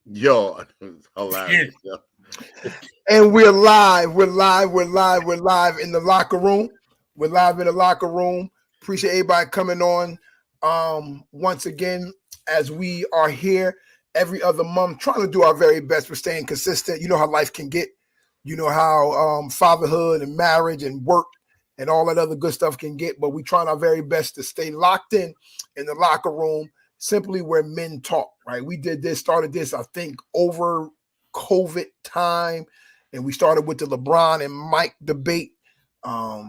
Yo, hilarious. Yo. And we're live. We're live in the locker room. We're live in the locker room. Appreciate everybody coming on. Once again, as we are here every other month, trying to do our very best. We're staying consistent. You know how life can get. You know how fatherhood and marriage and work and all that other good stuff can get. But we're trying our very best to stay locked in the locker room, simply where men talk, right? We started this, I think, over COVID time, and we started with the LeBron and Mike debate. I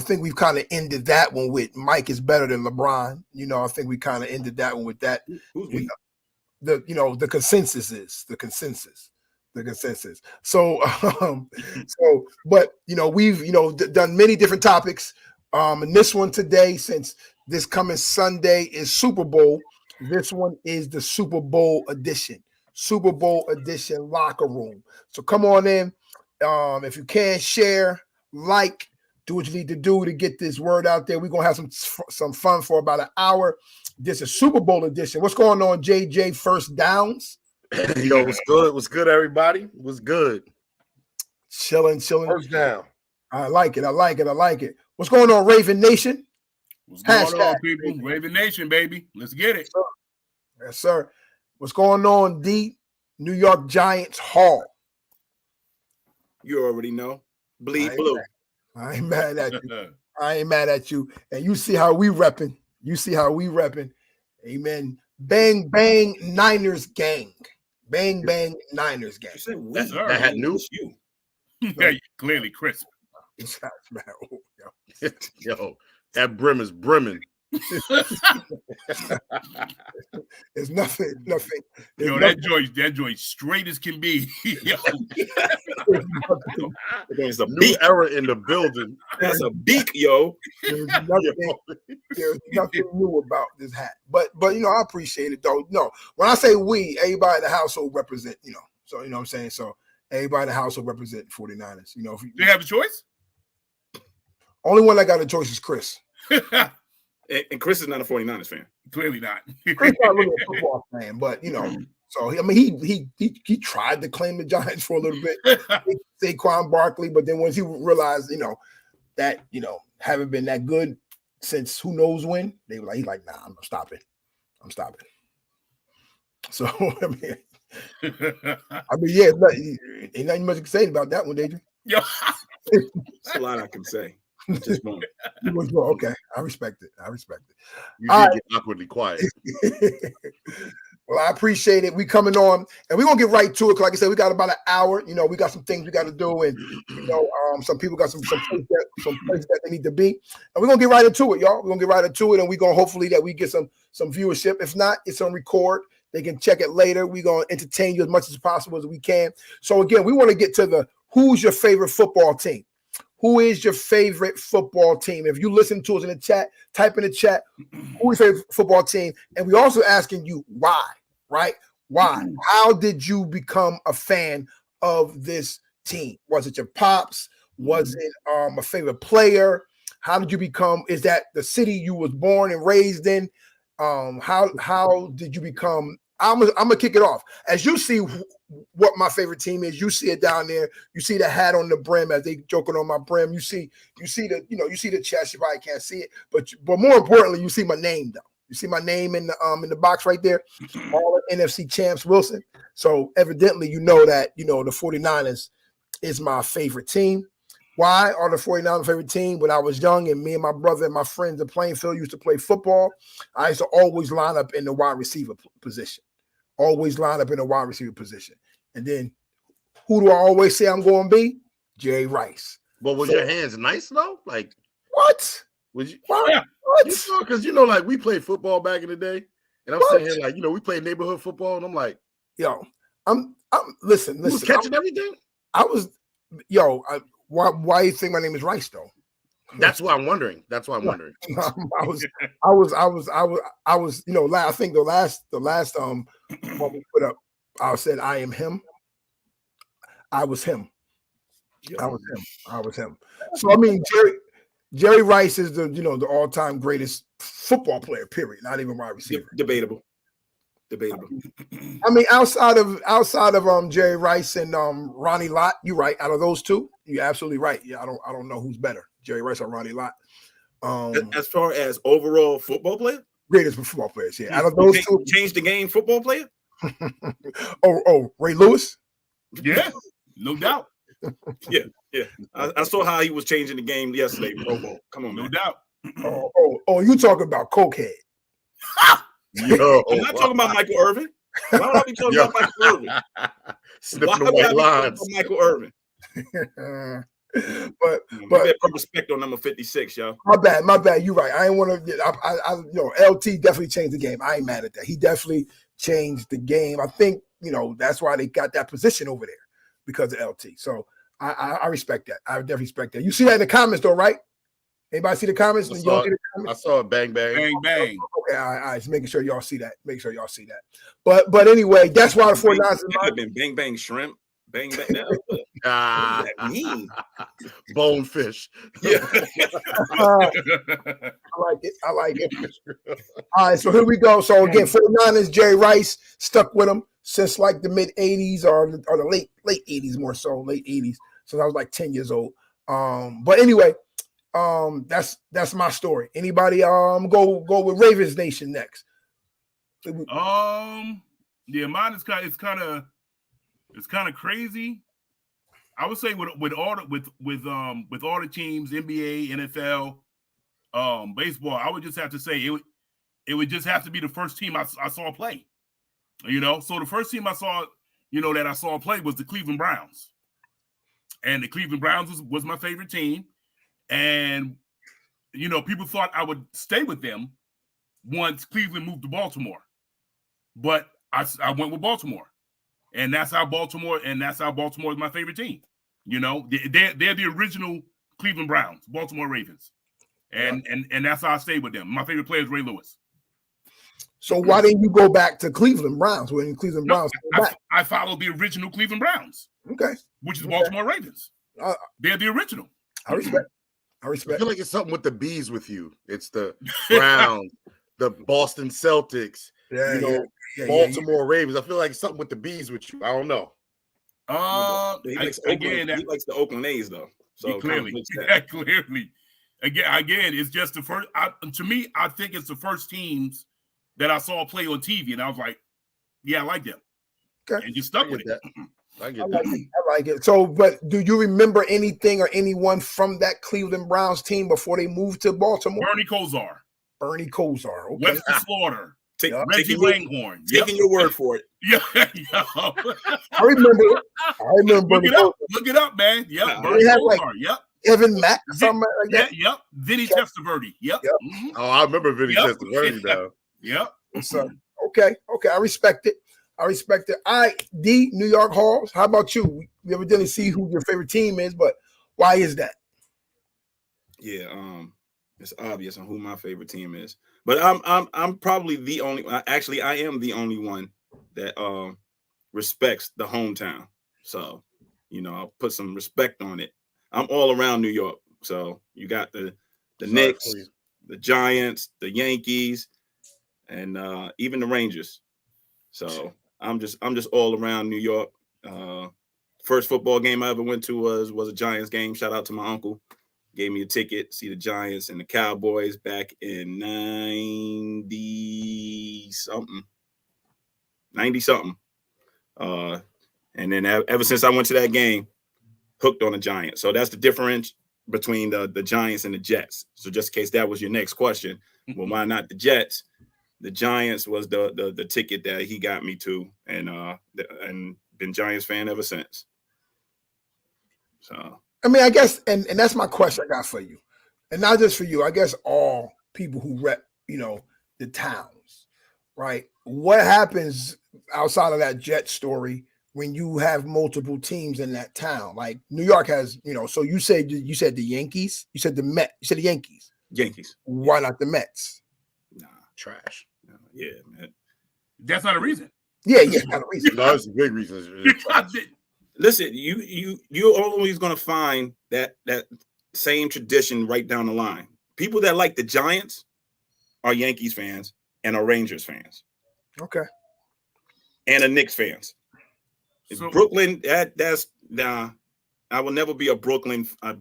think we've kind of ended that one with Mike is better than LeBron. I think we kind of ended that one with that. The consensus is the consensus. So, but we've done many different topics. And this one today, since this coming Sunday is Super Bowl, this one is the Super Bowl edition. Super Bowl edition locker room. So come on in. If you can, share, like, do what you need to do to get this word out there. We're gonna have some fun for about an hour. This is Super Bowl edition. What's going on, JJ? First downs. Yo, what's good? What's good, everybody? What's good? Chilling. First down. I like it. What's going on, Raven Nation? What's going on, people? Raven Nation, baby. Let's get it. Yes, sir. What's going on, D? New York Giants Hall. You already know. Bleed blue. I ain't mad at you. And you see how we repping. Amen. Bang, bang, Niners gang. Bang, bang, Niners gang. That had news. You. Yeah, clearly crisp. Yo, that brim is brimming. There's nothing. Yo, that joint straight as can be. Yo. There's a new era in the building. That's a beak, yo. There's nothing new about this hat. But I appreciate it though. No, when I say we, everybody in the household represent, So you know what I'm saying? So everybody in the household represent 49ers. Do you have a choice? Only one that got a choice is Chris. And Chris is not a 49ers fan. Clearly not. Chris not really a football fan, but so he tried to claim the Giants for a little bit. Saquon Barkley, but then once he realized, that haven't been that good since who knows when, they were he's like, nah, I'm stopping. So yeah, ain't nothing much to say about that one, did you? Yo. There's a lot I can say. Just one. Okay, I respect it. You did get awkwardly quiet. Well, I appreciate it. We coming on, and we're gonna get right to it. Like I said, we got about an hour. We got some things we got to do, and some people got some places that they need to be, and we're gonna get right into it, y'all. We're gonna get right into it, and we're gonna hopefully that we get some viewership. If not, it's on record. They can check it later. We're gonna entertain you as much as possible as we can. So again, we want to get to who's your favorite football team. Who is your favorite football team? If you listen to us in the chat, type in the chat, who is your favorite football team? And we're also asking you why, right? Why? How did you become a fan of this team? Was it your pops? Was it a favorite player? How did you become? Is that the city you was born and raised in? How did you become? I'm gonna kick it off. As you see what my favorite team is, you see it down there. You see the hat on the brim as they joking on my brim. You see the chest. You probably can't see it, but more importantly, you see my name though. You see my name in the box right there. All the NFC champs, Wilson. So evidently, that the 49ers is my favorite team. Why are the 49ers my favorite team? When I was young and me and my brother and my friends in Plainfield used to play football, I used to always line up in the wide receiver position. And then who do I always say I'm going to be? Jerry Rice. But was your hands nice though? Like what? Was you? What? Because like we played football back in the day, and I'm sitting here like we played neighborhood football, and I'm like, yo, I'm listen. You was catching everything. I was, why do you think my name is Rice though? That's why I'm wondering. I was. I think the last one we put up, I said I am him. I was him. I was him. So I mean, Jerry Rice is the all-time greatest football player. Period. Not even wide receiver. Debatable. Debatable. I mean, outside of Jerry Rice and Ronnie Lott, you're right. Out of those two, you're absolutely right. Yeah, I don't know who's better, Jerry Rice or Ronnie Lott. As far as overall football player, Greatest football players. Yeah, out of those two, change the game football player. Ray Lewis. Yeah, no doubt. Yeah. I saw how he was changing the game yesterday. Pro Bowl. Come on, No man. doubt. You talking about cokehead? Yo, I'm not talking about Michael Irvin. Why would I be talking about Michael Irvin? sniffing Why the would I white be lines. talking about Michael Irvin? but But put respect on number 56, y'all. my bad. You're right. I ain't want to. LT definitely changed the game. I ain't mad at that. He definitely changed the game. I think that's why they got that position over there because of LT. So I respect that. I definitely respect that. You see that in the comments though, right? Anybody see the comments? I saw it. Bang bang. Bang bang. Okay, all right. Just making sure y'all see that. Make sure y'all see that. But anyway, that's why the 49ers. It could have been bang bang shrimp. Bang bang. What does that mean? Bonefish. Yeah. I like it. All right, so here we go. So again, 49ers, Jerry Rice stuck with him since like the mid 80s or the late 80s, more so late 80s. Since I was like 10 years old. But anyway, that's my story. Anybody go with Ravens Nation next? Yeah, mine is kind of crazy. I would say with all the teams, NBA, NFL, baseball, I would just have to say it would just have to be the first team I saw play. So the first team I saw, that I saw play was the Cleveland Browns. And the Cleveland Browns was my favorite team. And, people thought I would stay with them once Cleveland moved to Baltimore. But I went with Baltimore. And that's how Baltimore is my favorite team. They're the original Cleveland Browns, Baltimore Ravens. And that's how I stayed with them. My favorite player is Ray Lewis. So why didn't you go back to Cleveland Browns when Cleveland Browns came back? I followed the original Cleveland Browns. Okay. Which is Baltimore Ravens. They're the original. I respect. I feel like it's something with the bees with you. It's the Browns, the Boston Celtics, Baltimore Ravens. I feel like it's something with the bees with you. I don't know. He likes the Oakland A's though. So clearly. Again, it's just the first. To me, I think it's the first teams that I saw play on TV, and I was like, "Yeah, I like them." Okay, and you stuck with it. I like it. So, but do you remember anything or anyone from that Cleveland Browns team before they moved to Baltimore? Bernie Kosar. Okay. Webster Slaughter. Reggie Langhorne. Taking your word for it. Yeah. I remember. Look it up, man. Yep. Bernie Kosar. Yep. Evan Mack, something like that. Yep. Vinny Testaverde. Yep. Mm-hmm. Oh, I remember Vinny Testaverde now. Yep. So, okay. I respect it. D, New York Halls. How about you? We never didn't see who your favorite team is, but why is that? Yeah, it's obvious on who my favorite team is. But I'm probably the only. Actually, I am the only one that respects the hometown. So, I'll put some respect on it. I'm all around New York. So you got the Knicks, the Giants, the Yankees, and even the Rangers. So I'm just all around New York. First football game I ever went to was a Giants game. Shout out to my uncle. Gave me a ticket, see the Giants and the Cowboys back in 90 something. And then ever since I went to that game, hooked on the Giants. So that's the difference between the Giants and the Jets. So just in case that was your next question, well, why not the Jets? The Giants was the ticket that he got me to, and been Giants fan ever since. So I mean, I guess, and that's my question I got for you, and not just for you. I guess all people who rep, the towns, right? What happens outside of that Jet story when you have multiple teams in that town? Like New York has, So you said the Yankees. You said the Met. You said the Yankees. Yankees. Why not the Mets? Nah, trash. Yeah, man. That's not a reason. Yeah, not a reason. No, that's a big reason. Listen, you're always gonna find that same tradition right down the line. People that like the Giants are Yankees fans and are Rangers fans. Okay. and a Knicks fans. So, Brooklyn, that's nah. I will never be a Brooklyn. I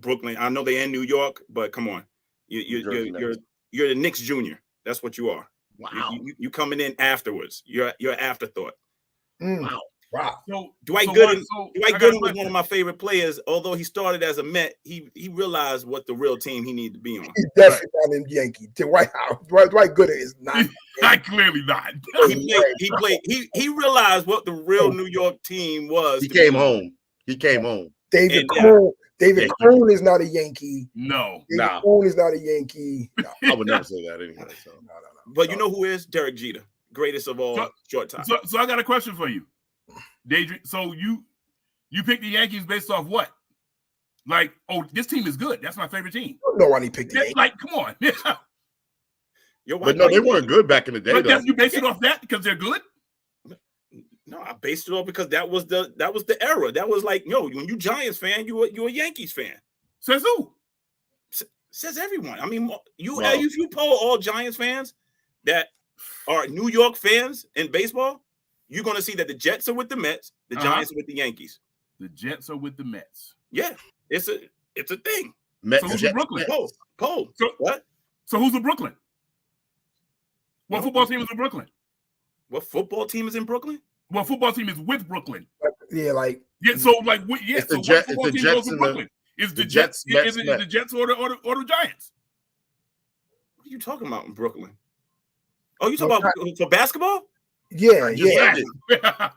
know they're in New York, but come on, you're the Knicks junior. That's what you are. Wow. You coming in afterwards. You're afterthought. Wow. So Dwight Gooden was one of my favorite players. Although he started as a Met, he realized what the real team he needed to be on. He's definitely not in Yankee. Dwight Gooden is not. Clearly not. He realized what the real New York team was. He came home. David Cone is not a Yankee. No. Cone is not a Yankee. No. I would never say that anyway. So. No. But you know who is? Derek Jeter, greatest of all short time. So I got a question for you. So you picked the Yankees based off what? Like, oh, this team is good. That's my favorite team. I don't know why he picked the Yankees. Like, come on. But no, they weren't good back in the day. But you based it off that because they're good? No, I based it off because that was the era. That was like, when you Giants fan, you a Yankees fan. Says who? Says everyone. I mean, if you poll all Giants fans that are New York fans in baseball, you're going to see that the Jets are with the Mets, the Giants are with the Yankees. The Jets are with the Mets. Yeah, it's a thing. So who's in Brooklyn? Poll. So what? So who's in Brooklyn? What football team is in Brooklyn? What football team is in Brooklyn? What football team is with Brooklyn? Yeah, like So what football team goes to Brooklyn? Is the Jets? Is it the Jets or the Giants? What are you talking about in Brooklyn? Oh, you talking about for basketball? Yeah.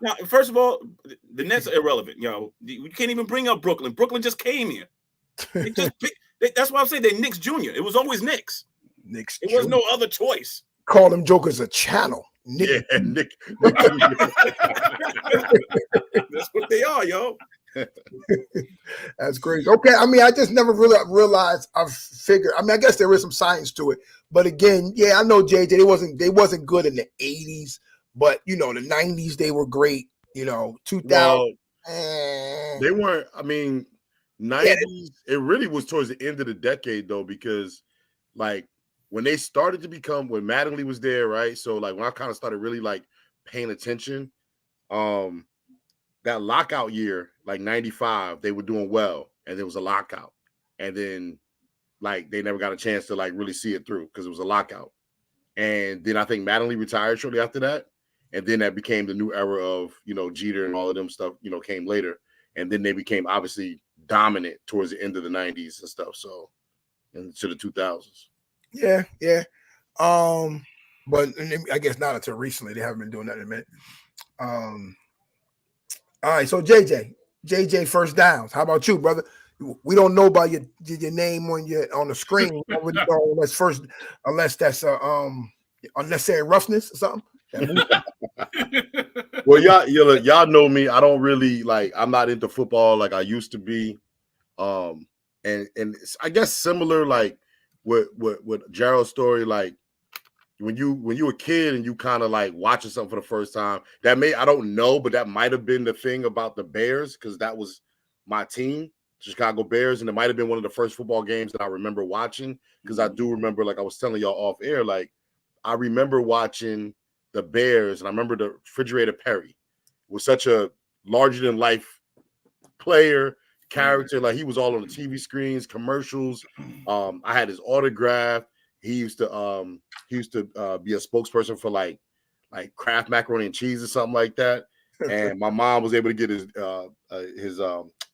Now, first of all, the Nets are irrelevant. You can't even bring up Brooklyn. Brooklyn just came here. That's why I'm saying they're Knicks Junior. It was always Knicks. There was no other choice. Call them jokers a channel. Nick. That's what they are, yo. That's great. Okay, I mean, I just never really realized. I figured. I mean, I guess there is some science to it, but again, I know JJ. They wasn't good in the 80s, but the 90s they were great. 2000. Well, they weren't. I mean, 90s. It really was towards the end of the decade though, because like when they started to become when Mattingly was there, right? So like when I kind of started really like paying attention, that lockout year, like 95, they were doing well, and there was a lockout, and then like they never got a chance to like really see it through because it was a lockout, and then I think Mattingly retired shortly after that, and then that became the new era of Jeter and all of them stuff came later, and then they became obviously dominant towards the end of the 90s and stuff, so into the 2000s. Yeah. But I guess not until recently. They haven't been doing that in a minute. All right, so JJ first downs. How about you, brother? We don't know about your name on the screen. Unless that's unnecessary roughness or something. Well, y'all know me. I don't really I'm not into football like I used to be. And I guess similar like with Gerald's story, like when you were a kid and you kind of like watching something for the first time, I don't know, but that might have been the thing about the Bears because that was my team, Chicago Bears, and it might have been one of the first football games that I remember watching because I do remember, like I was telling y'all off air, like I remember watching the Bears, and I remember the Refrigerator Perry was such a larger than life player. Character, like he was all on the TV screens, commercials. I had his autograph. He used to be a spokesperson for like Kraft macaroni and cheese or something like that. And my mom was able to get his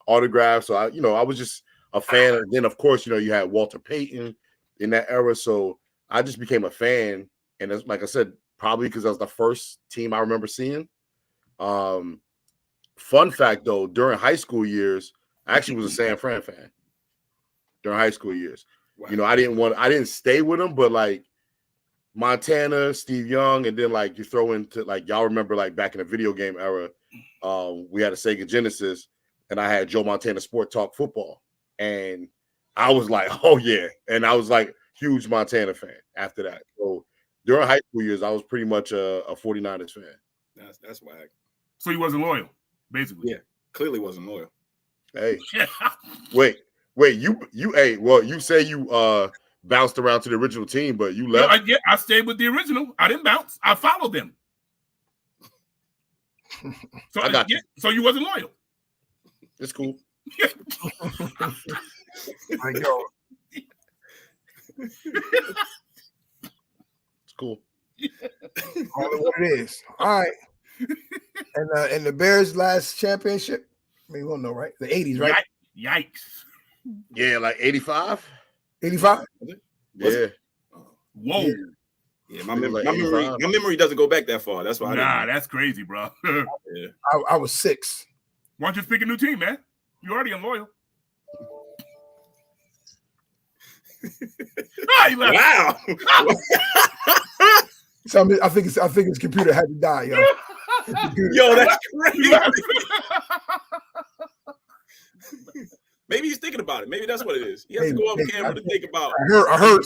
autograph. So I was just a fan. And then of course, you had Walter Payton in that era. So I just became a fan. And that's, like I said, probably because that was the first team I remember seeing. Fun fact though, during high school years, I actually was a San Fran fan during high school years. Wow. I didn't stay with them, but like Montana, Steve Young, and then like you throw into like y'all remember like back in the video game era, we had a Sega Genesis, and I had Joe Montana Sport Talk Football, and I was like, oh yeah, and I was like huge Montana fan after that. So during high school years, I was pretty much a 49ers fan. That's whack. So he wasn't loyal, basically. Yeah, clearly wasn't loyal. Hey, wait, you say you bounced around to the original team, but you left. I stayed with the original. I didn't bounce. I followed them. So I got you. So you wasn't loyal. It's cool. Like, yo, It's cool. call it what it is. All right. And the Bears' last championship, I mean, we don't know, right? The 80s, right? Yikes. Yeah, like 85. 85? Yeah. Whoa. Yeah. Yeah, my memory doesn't go back that far. That's why. Nah, that's crazy, bro. Yeah. I was 6. Why don't you pick a new team, man? You already unloyal. Wow. So I think his computer had to die, yo. Yo, that's crazy. Maybe he's thinking about it. Maybe that's what it is. He has to go off camera to think about. I heard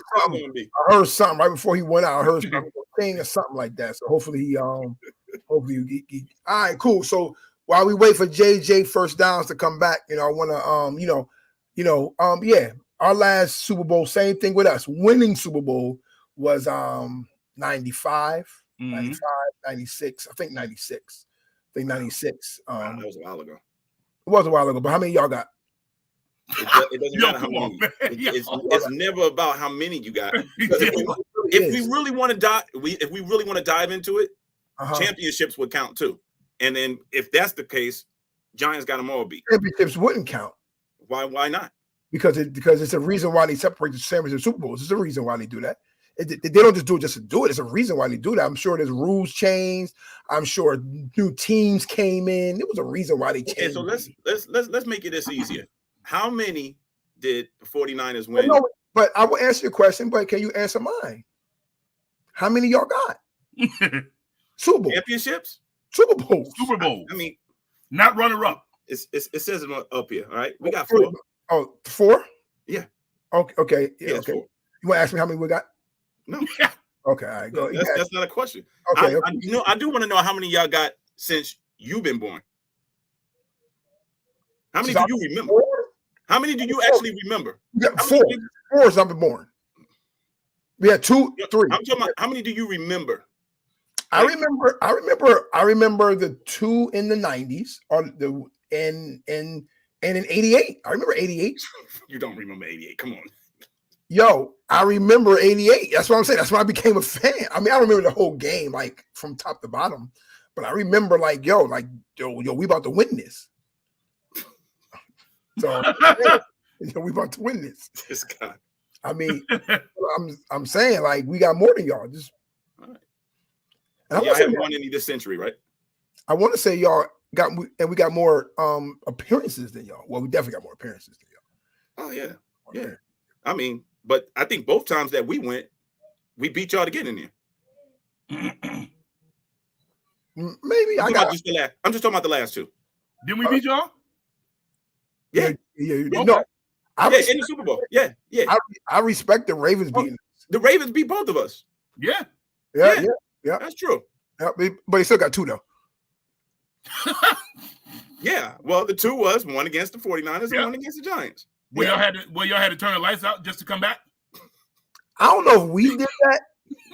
something right before he went out. I heard something, thing or something like that. So hopefully he all right, cool. So while we wait for JJ first downs to come back, I want to yeah, our last Super Bowl, same thing with us. Winning Super Bowl was 95, 95, 96. I think 96. I think 96. That was a while ago. It was a while ago, but how many y'all got? It doesn't matter how many. It's never about how many you got. If we really want to dive into it, championships would count too. And then if that's the case, Giants got them all beat. Championships wouldn't count. Why not? Because it's a reason why they separate the championships and Super Bowls. It's a reason why they do that. They don't just do it just to do it. It's a reason why they do that. I'm sure there's rules changed. I'm sure new teams came in. There was a reason why they changed. Okay, so let's make it this easier. How many did the 49ers win? No, but I will answer your question, but can you answer mine? How many y'all got? Super Bowl. Championships? Super Bowl. Super Bowl. I mean, not runner-up. It says it up here, all right? We got 4. Oh, 4? Yeah. Okay. Yeah, okay. 4. You want to ask me how many we got? No. Okay, all right. Go. That's not a question. Okay. I do want to know how many y'all got since you've been born. How many do you remember? 4? How many do you actually remember? Yeah, 4. 4 is I've been born. We had 2, 3. I'm talking about how many do you remember? I remember the 2 in the 90s and in 88. I remember 88. You don't remember 88. Come on. Yo, I remember 88. That's what I'm saying. That's when I became a fan. I mean, I remember the whole game, like from top to bottom. But I remember, yo, we about to win this. So we about to win this. This guy. I mean, I'm saying, we got more than y'all. Just all right. And I haven't won any this century, right? I want to say y'all got, and we got more appearances than y'all. Well, we definitely got more appearances than y'all. Oh yeah, yeah. I mean, but I think both times that we went, we beat y'all to get in there. Maybe I'm just talking about the last 2. Didn't we beat y'all? Yeah. Okay. No, in the Super Bowl. Yeah. I respect the Ravens beating us. The Ravens beat both of us. Yeah. Yeah. That's true. Yeah, but he still got 2 though. Yeah. Well, the 2 was one against the 49ers and one against the Giants. Y'all had to turn the lights out just to come back? I don't know if we did that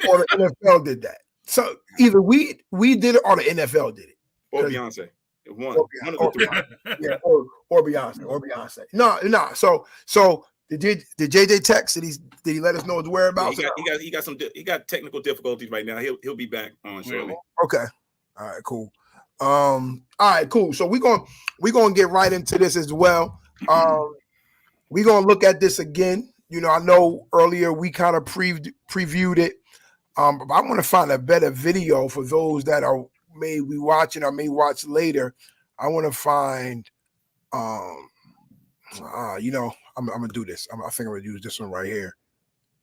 or the NFL did that. So either we did it or the NFL did it. Or Beyonce. One of the 3. Yeah, or Beyonce. No. So did JJ text? Did he let us know his whereabouts? He got technical difficulties right now. He'll be back on shortly. Okay. All right, cool. All right, cool. So we're gonna get right into this as well. We're gonna look at this again. I know earlier we kind of previewed it. But I want to find a better video for those that are may be watching or may watch later. I want to find I'm gonna do this. I think I'm gonna use this one right here.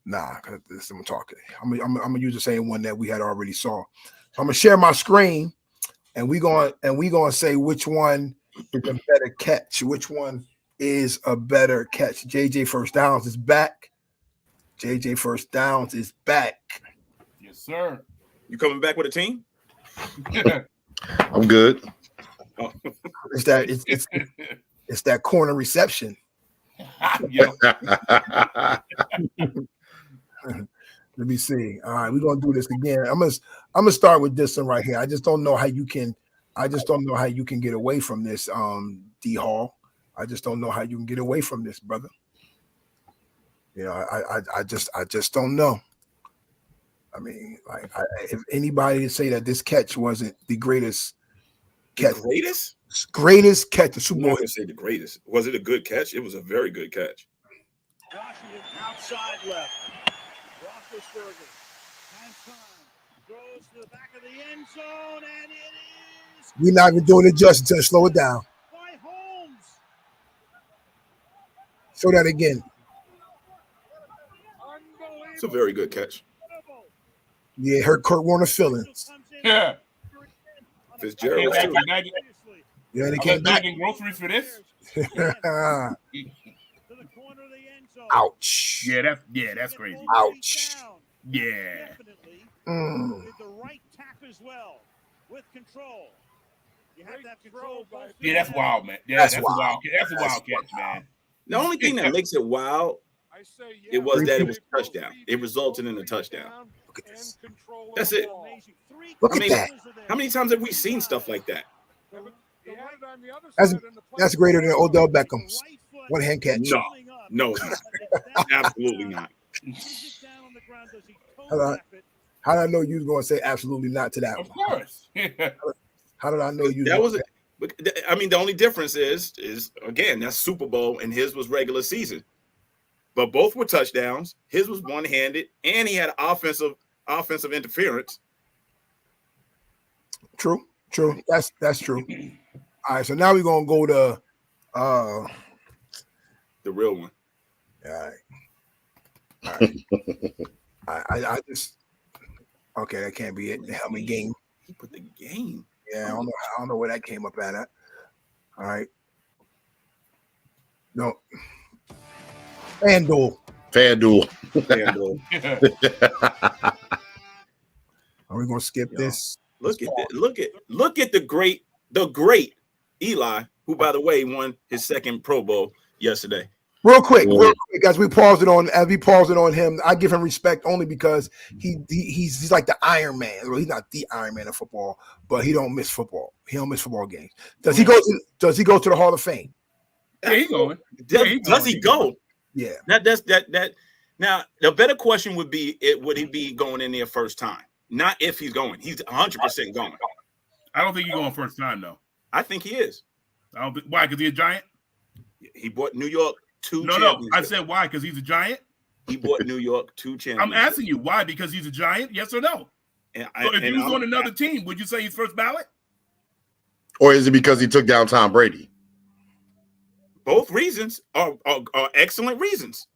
Because this I'm talking. I'm gonna use the same one that we had already saw. So I'm gonna share my screen, and we gonna say which one is a better catch. Which one is a better catch? JJ First Downs is back. JJ First Downs is back. Yes, sir. You coming back with a team? I'm good. Oh. It's that corner reception. Let me see. All right, we're gonna do this again. I'm gonna start with this one right here. I just don't know how you can I just don't know how you can get away from this, D Hall. I just don't know how you can get away from this, brother. You know, I just don't know. I mean, like, if anybody say that this catch wasn't the greatest catch, greatest catch the Super I'm Bowl. not gonna say the greatest. Was it a good catch? It was a very good catch. Washington outside left. Roethlisberger has time. Goes to the back of the end zone, and it is. We're not even doing it justice to slow it down. By Holmes. Show that again. It's a very good catch. Yeah, hurt Kurt Warner's feelings. Yeah. Fitzgerald too. Yeah, they I'm can't bagging groceries for this. Ouch. Yeah, that's crazy. Ouch. Yeah. Did the right tap as well with control. You have that control. Yeah, that's wild, man. Yeah, That's that's wild. a wild. That's a wild catch, man. The only thing that makes it wild, it was that it was a touchdown. It resulted in a touchdown. Look at this. That's it. Look I at mean, that. how many times have we seen stuff like that? That's greater than Odell Beckham's one hand catch. No, absolutely not. How did I know you was going to say absolutely not to that Of one? course. How did I know you? That was. I mean, the only difference is again that's Super Bowl and his was regular season, but both were touchdowns. His was one-handed, and he had offensive interference. True. That's true. All right, so now we're gonna go to The real one. all right. I just okay, that can't be it. The helmet game. He put the game. Yeah, I don't know where that came up at. All right. No. FanDuel. FanDuel. Are we gonna skip this? Look at that. Look at the great Eli, who by the way won his second Pro Bowl yesterday. Real quick, as we paused it on him, I give him respect only because he's like the Iron Man. Well, he's not the Iron Man of football, but he don't miss football. He don't miss football games. Does he go to the Hall of Fame? Yeah, he going. Does he go? Yeah. That. Now the better question would be: would he be going in there first time? Not if he's going. He's 100% going. I don't think he's going first time though. I think he is. I don't think, why? Because he's a Giant. He bought New York 2 No. championships. I said why? Because he's a Giant. He bought New York 2 championships. I'm asking you why? Because he's a Giant. Yes or no? So if he was on another team, would you say he's first ballot? Or is it because he took down Tom Brady? Both reasons are excellent reasons.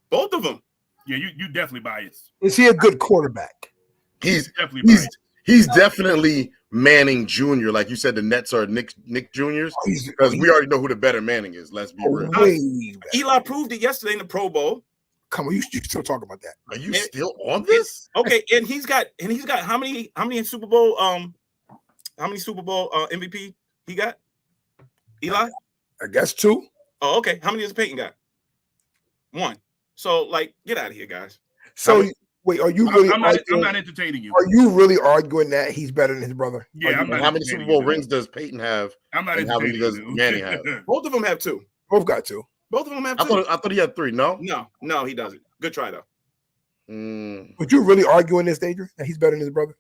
Both of them. Yeah, you definitely biased. Is he a good quarterback? He's Definitely biased. he's definitely Manning Jr. Like you said, the Nets are Nick Juniors because we already know who the better Manning is. Let's be real. Eli proved it yesterday in the Pro Bowl. Come on, you still talking about that? Are you still on this? Okay, and he's got how many Super Bowl MVP he got? Eli? I guess 2. Oh, okay. How many does Peyton got? 1. So, like, get out of here, guys. So, wait, are you really? I'm not entertaining you. Are you really arguing that he's better than his brother? Yeah, I'm not. How many Super Bowl rings does Peyton have? I'm not and how many entertaining does you. Manning have? Both of them have 2. Both got 2. Both of them have 2. I thought he had 3. No. No, he doesn't. Good try though. But you really arguing this, Adrian, that he's better than his brother?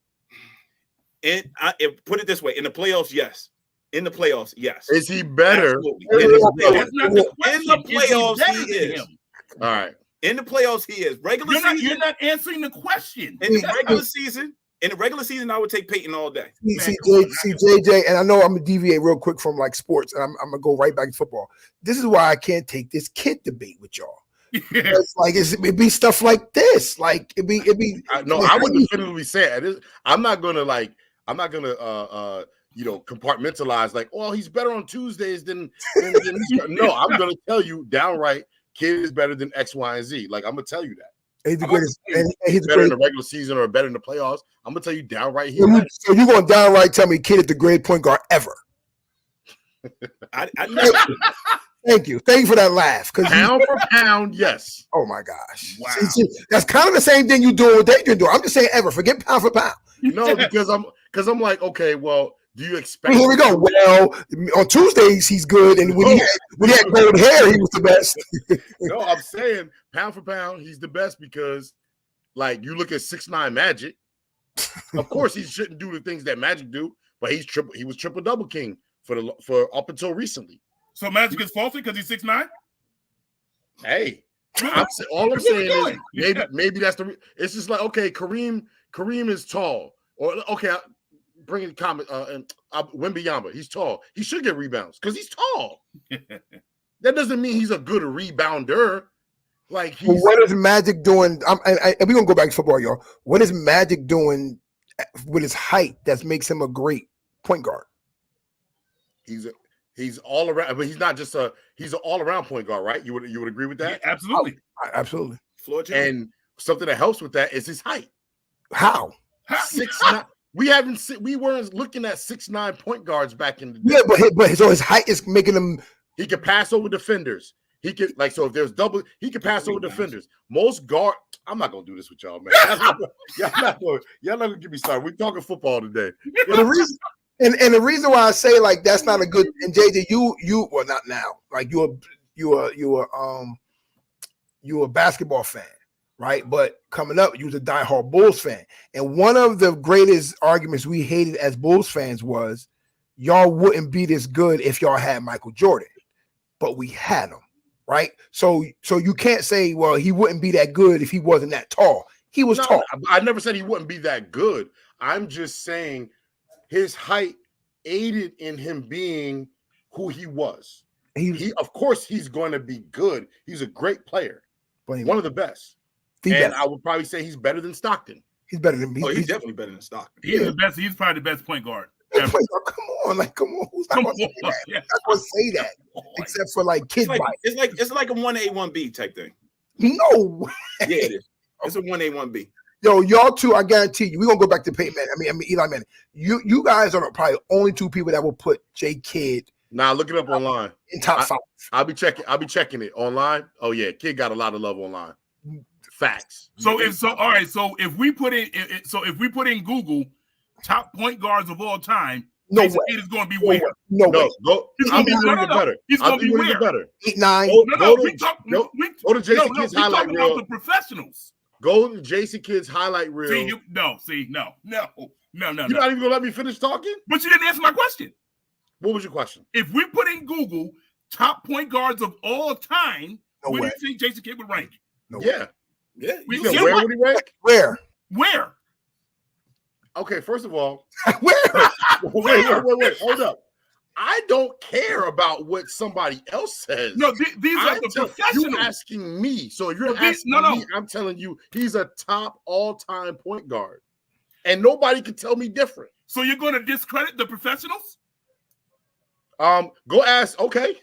Put it this way: in the playoffs, yes. In the playoffs, yes. Is he better? That's not the question. In the playoffs, he is. All right. In the playoffs, he is. You're not answering the question. In the regular season, I would take Peyton all day. See, JJ, and I know I'm gonna deviate real quick from like sports, and I'm gonna go right back to football. This is why I can't take this kid debate with y'all. It's like it be stuff like this. Like it be. I would definitively say it. I'm not gonna compartmentalize like, oh, he's better on Tuesdays than no, I'm gonna tell you downright, kid is better than X, Y, and Z. Like I'm gonna tell you that. He's the greatest. He's better in the regular season or better in the playoffs. I'm gonna tell you downright here. So you're gonna downright tell me kid is the greatest point guard ever? I never. Thank you for that laugh. Pound for pound, yes. Oh my gosh! Wow. See, that's kind of the same thing you doing with Adrian doing. I'm just saying ever. Forget pound for pound. No, Because I'm like, okay, well, do you expect? Here we go. Well, on Tuesdays he's good, and when he had gold hair, he was the best. No, I'm saying pound for pound, he's the best because, like, you look at 6'9" Magic. Of course, he shouldn't do the things that Magic do, but he was triple double king for up until recently. So Magic is faulty because he's 6'9"? Hey, all I'm saying is maybe that's it's just like, okay, Kareem is tall, or okay, bring in comment and Wembanyama, he's tall. He should get rebounds because he's tall. That doesn't mean he's a good rebounder. Like, what is Magic doing? And we're gonna go back to football, y'all. What is Magic doing with his height that makes him a great point guard? He's all around, but he's not just he's an all around point guard, right? You would agree with that? Yeah, absolutely. Absolutely. And something that helps with that is his height. How? 6'9". We weren't looking at 6'9" point guards back in the day. Yeah, but so his height is making him. He could pass over defenders. He could, like, so if there's double, he could pass over defenders. Most guard, I'm not gonna do this with y'all, man. Y'all not gonna get me started. We're talking football today. The reason, and the reason why I say like that's not a good. And JJ, you well, not now. Like you a basketball fan, right? But coming up, you was a diehard Bulls fan. And one of the greatest arguments we hated as Bulls fans was y'all wouldn't be this good if y'all had Michael Jordan, but we had him. Right, so you can't say, well, he wouldn't be that good if he wasn't that tall. He was tall. I never said he wouldn't be that good. I'm just saying his height aided in him being who he was. He of course, he's going to be good. He's a great player, one of the best. I would probably say he's better than Stockton. He's better than me. He's definitely better than Stockton. He's the best. He's probably the best point guard. Come on. Who's not going to say that? Yeah. Not going to say that, except for like kid bites. It's like a 1A, 1B type thing. No. Yeah, it is. It's a 1A, 1B. Yo, y'all two, I guarantee you, we're gonna go back to Peyton Manning. I mean Eli Manning. You guys are probably the only two people that will put J Kidd. Nah, look it up online. In top 5. I'll be checking it online. Oh yeah, Kid got a lot of love online. Facts. So if we put in Google top point guards of all time, no Jason way. Kidd is going to be where? No way. I'll be winning better. He's going to be where? Better. 8-9. Go to Jason Kidd's highlight reel. About the professionals. Go to Jason Kidd's highlight reel. No. You're not even gonna let me finish talking? But you didn't answer my question. What was your question? If we put in Google top point guards of all time, No where way. do you think Jason Kidd would rank? No Yeah. Yeah. Where would he rank? Where? Okay, first of all, Where? wait. Hold up. I don't care about what somebody else says. No, these are the professionals. You're asking me. So if you're No, asking me, I'm telling you he's a top all-time point guard. And nobody can tell me different. So you're going to discredit the professionals? Go ask. Okay.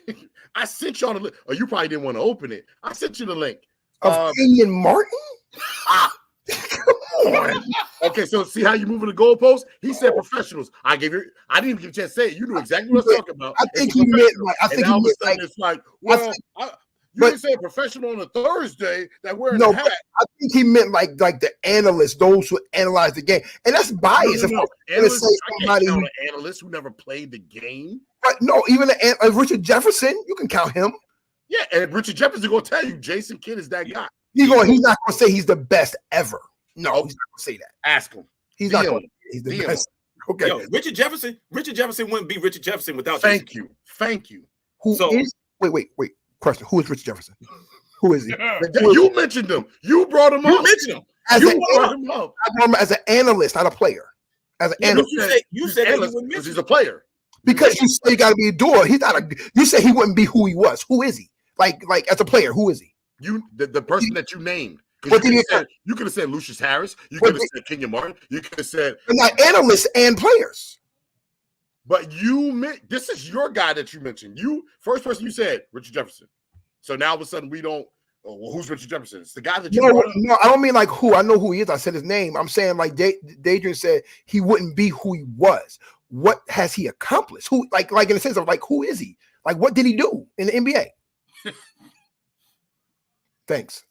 I sent y'all the link. Oh, you probably didn't want to open it. I sent you the link. Of Kenyon Martin? Come on. Okay, so see how you moving the goalpost? He said professionals. I didn't even get a chance to say it. You knew exactly what I was talking about. I think he meant like it's like, well, you didn't say a professional on a Thursday that wearing a hat. I think he meant like the analysts, those who analyze the game, and that's bias. No. Analysts, I can't count an analyst who never played the game. But no, even Richard Jefferson, you can count him. Yeah, and Richard Jefferson gonna tell you Jason Kidd is that guy. He's not gonna say he's the best ever. No, he's not gonna say that. Ask him. He's not gonna. He's the best. Okay. Yo, Richard Jefferson wouldn't be Richard Jefferson without. Thank you. Wait. Question: who is Richard Jefferson? Who is he? You mentioned him. You brought him up. You mentioned him. I brought him up. I brought him as an analyst, not a player. As an analyst. You said analyst because he's a player. Because you say he got to be a doer. He's not a. You said he wouldn't be who he was. Who is he? Like as a player, who is he? The person that you named. You could have said Lucius Harris. You could have said Kenyon Martin. You could have said. They're not analysts and players. But this is your guy that you mentioned. First person you said Richard Jefferson. So now all of a sudden we don't. Oh, well, who's Richard Jefferson? It's the guy that you. No, I don't mean like who. I know who he is. I said his name. I'm saying like Dadrian said he wouldn't be who he was. What has he accomplished? Who like in the sense of like who is he? Like what did he do in the NBA? Thanks.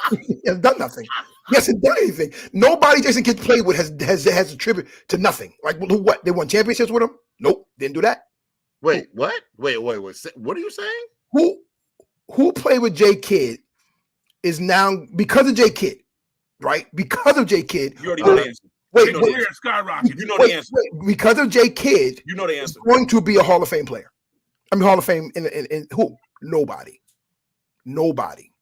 He has done nothing. He hasn't done anything. Nobody Jason Kidd played with has a tribute to nothing. Like what? They won championships with him? Nope, didn't do that. Wait, what? Wait. What are you saying? Who played with J Kidd is now because of J Kidd, right? Because of J Kidd. You already know the answer. Wait, You know the skyrocket. You know the answer. because of J Kidd, You know the is answer. going to be a Hall of Fame player. I mean, Hall of Fame in who? Nobody.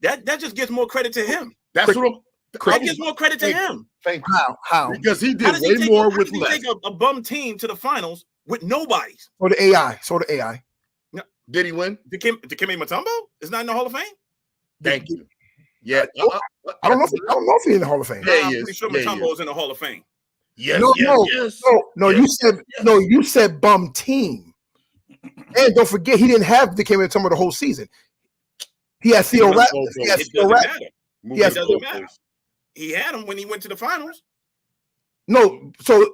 That just gives more credit to him. That's what I'm. That gives more credit to him. Thank you. How? Because he How did does way he more with less. take a bum team to the finals with nobody? So the AI. Did he win? Dikembe Mutombo is not in the Hall of Fame. Thank you. Yeah. I don't know if he's in the Hall of Fame. Yeah, I'm he is. pretty sure Yeah, he Mutombo is in the Hall of Fame. Yes. No, Yes. No. Yes. You said bum team. And don't forget, he didn't have Dikembe Mutombo the whole season. He had Theo It Ratliff. He had It Theo doesn't Ratliff. matter. Yes. It doesn't matter. He had him when he went to the finals. No, so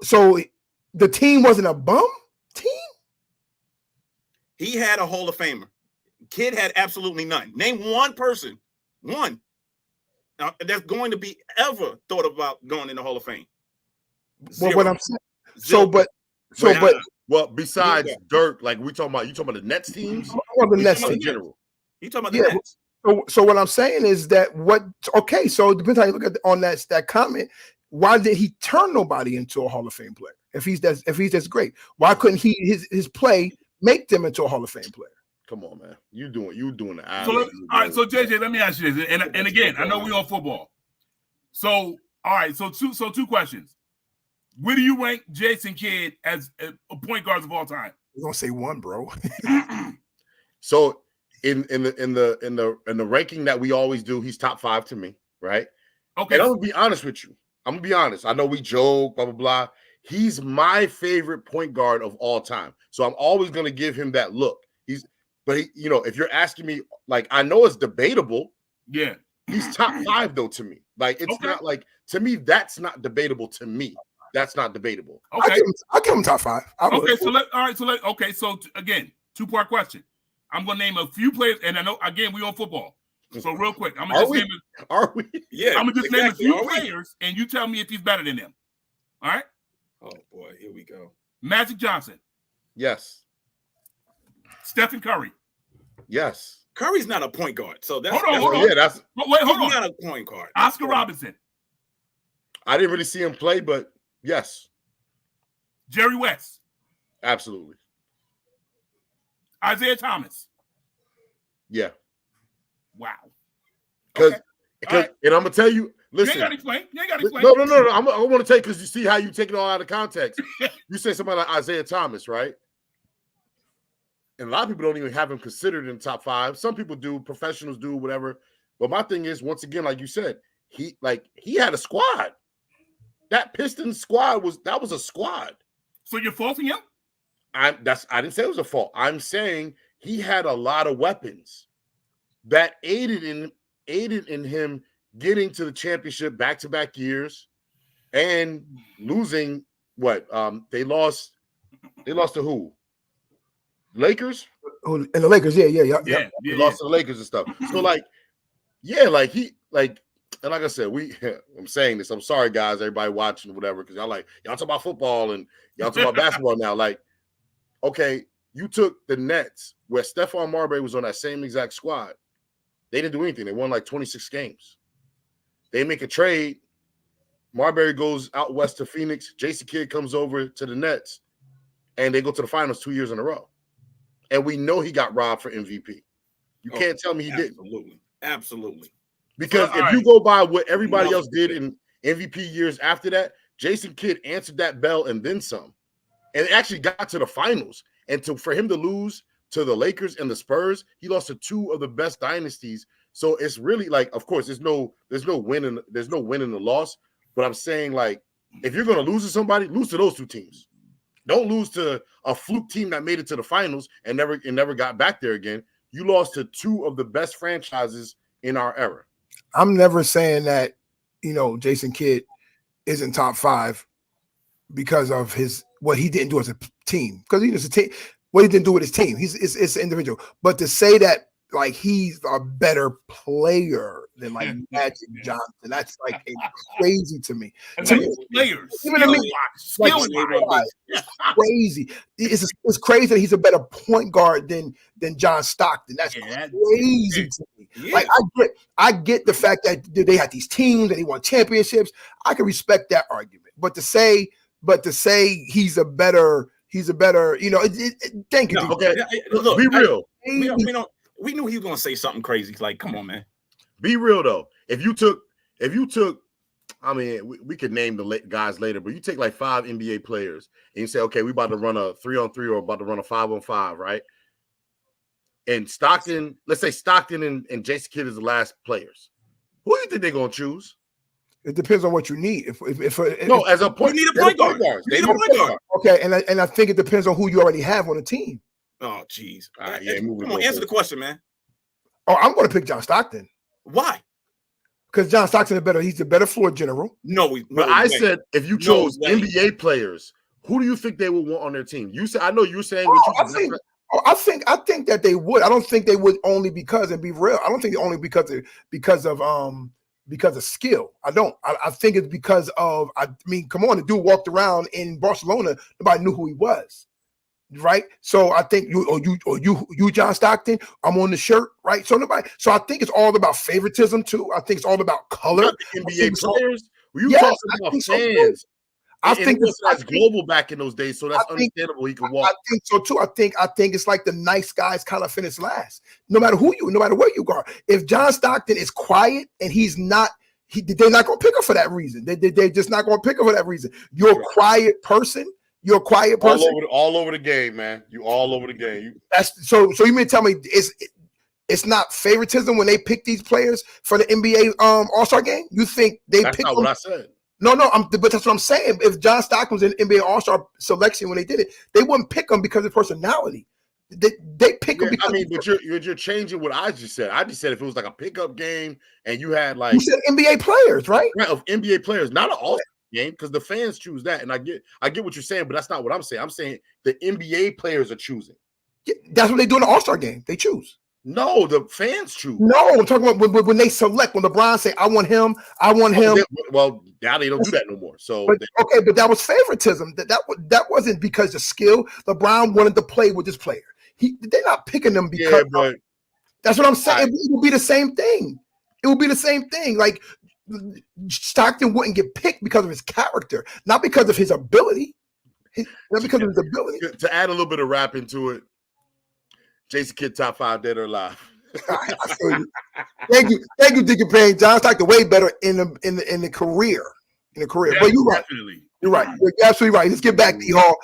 the team wasn't a bum team. He had a Hall of Famer. Kid had absolutely none. Name one person, one, that's going to be ever thought about going in the Hall of Fame. Well, what I'm saying. Zero. Well, besides Dirk, like you talking about the Nets teams? Well, the Nets In team. general. You talking about the Yeah. Nets? So what I'm saying is that okay, so it depends how you look at on that comment. Why did he turn nobody into a Hall of Fame player? If he's that's great, why couldn't his play make them into a Hall of Fame player? Come on, man. You doing the So, all right, so JJ, let me ask you this, and again, I know we on football. So, all right, so two questions. Where do you rank Jason Kidd as a point guard of all time? We're gonna say one, bro. So in the ranking that we always do, he's top 5 to me, right? Okay. And I'm gonna be honest with you. I'm gonna be honest. I know we joke, blah blah blah. He's my favorite point guard of all time. So I'm always gonna give him that look. But if you're asking me, like, I know it's debatable. Yeah. He's top 5 though to me. Like, it's not like, to me, that's not debatable to me. That's not debatable. Okay. I'll give him top 5. Okay. So again, 2-part question. I'm gonna name a few players, and I know again we on football. So real quick, I'm gonna Are we? Yeah. name a exactly. few Are we? players, and you tell me if he's better than them. All right. Oh boy, here we go. Magic Johnson, Yes. Stephen Curry. Yes. Curry's not a point guard, so that's Hold on. Yeah, that's. Wait, hold he's on. not a point guard. Oscar Robinson, I didn't really see him play, but yes, Jerry West, absolutely. Isaiah Thomas. Yeah. Wow. Because, All right. and I'm gonna tell you, You listen. ain't got to explain. You ain't got to explain. No. I want to take because you see how you take it all out of context. You say somebody like Isaiah Thomas, right? And a lot of people don't even have him considered in the top 5. Some people do, professionals do, whatever. But my thing is, once again, like you said, he had a squad. That Pistons squad was a squad. So you're faulting him? I didn't say it was a fault. I'm saying he had a lot of weapons that aided in him getting to the championship back-to-back years and losing what? They lost to who? Lakers? And the Lakers, yeah. They lost to the Lakers and stuff. So and like I said, I'm saying this. I'm sorry, guys, everybody watching, whatever, because y'all talk about football and y'all talk about basketball now. Like, okay, you took the Nets where Stephon Marbury was on that same exact squad. They didn't do anything. They won like 26 games. They make a trade. Marbury goes out west to Phoenix. Jason Kidd comes over to the Nets, and they go to the finals 2 years in a row. And we know he got robbed for MVP. You can't tell me he didn't. Absolutely. Because if you go by what everybody else did in MVP years after that, Jason Kidd answered that bell and then some. And it actually got to the finals. And for him to lose to the Lakers and the Spurs, he lost to 2 of the best dynasties. So it's really like, of course, there's no win in the loss. But I'm saying, like, if you're going to lose to somebody, lose to those 2 teams. Don't lose to a fluke team that made it to the finals and never got back there again. You lost to 2 of the best franchises in our era. I'm never saying that, Jason Kidd isn't top 5 because of what he didn't do as a team. Because he was a team, what he didn't do with his team. It's an individual. But to say that like he's a better player than like Magic Johnson. That's like crazy to me. And To like me, players, even to me, like, skill-wise. it's crazy. It's crazy that he's a better point guard than John Stockton. That's crazy to me. Yeah. Like I get the fact that they had these teams and he won championships. I can respect that argument, but to say he's a better, you know. Thank you. No, Okay, look, be real. We knew he was gonna say something crazy. Like, come on, man. Be real though. If you took, I mean, we could name the guys later, but you take like 5 NBA players and you say, okay, we about to run a 3-on-3 or about to run a 5-on-5, right? And Stockton, let's say Stockton and Jason Kidd is the last players. Who do you think they're gonna choose? It depends on what you need. No, as a point, you need a point guard. They need a point guard. Okay, and I think it depends on who you already have on the team. Oh, jeez. All right, yeah, Come on, answer the question, man. Oh, I'm going to pick John Stockton Why? because John Stockton is better. He's a better floor general. But I said if you chose NBA players, who do you think they would want on their team? You said I know you're saying what you I think that they would. I don't think they would only because, and be real, I don't think only because of skill. I don't. I think it's because of. I mean, come on, the dude walked around in Barcelona. Nobody knew who he was, right? So I think you John Stockton. I'm on the shirt, right? So nobody. So I think it's all about favoritism too. I think it's all about color. NBA players. Were you Yes, talking I about think so, fans? I think that's global back in those days, so that's understandable. He could walk. I think so too. I think it's like the nice guys kind of finish last, no matter where you go. If John Stockton is quiet and he's not, they're not going to pick him for that reason. They're just not going to pick him for that reason. You're a quiet person. All over the game, man. You all over the game. So you mean to tell me it's not favoritism when they pick these players for the NBA All-Star game? You think they That's pick not them? what I said. No, but that's what I'm saying. If John Stockton was in NBA All-Star selection when they did it, they wouldn't pick him because of personality. They pick him because. I mean, but you're changing what I just said. I just said if it was like a pickup game and you had like you said NBA players, right? Right, of NBA players, not an All-Star game, because the fans choose that. And I get what you're saying, but that's not what I'm saying. I'm saying the NBA players are choosing. Yeah, that's what they do in the All-Star game. They choose. No, the fans choose. No, I'm talking about when they select, when LeBron say, I want him. Well, now they don't do that no more. So but that was favoritism. That wasn't because of skill. LeBron wanted to play with this player. They're not picking them because that's what I'm saying. It would be the same thing. It would be the same thing. Like Stockton wouldn't get picked because of his character, not because of his ability. Not because of his ability. To add a little bit of rap into it, Jason Kidd top 5 dead or alive. Thank you, Deacon Payne. John Stockton way better in the career. But you're right. Definitely. You're right. You're absolutely right. Let's get back to y'all.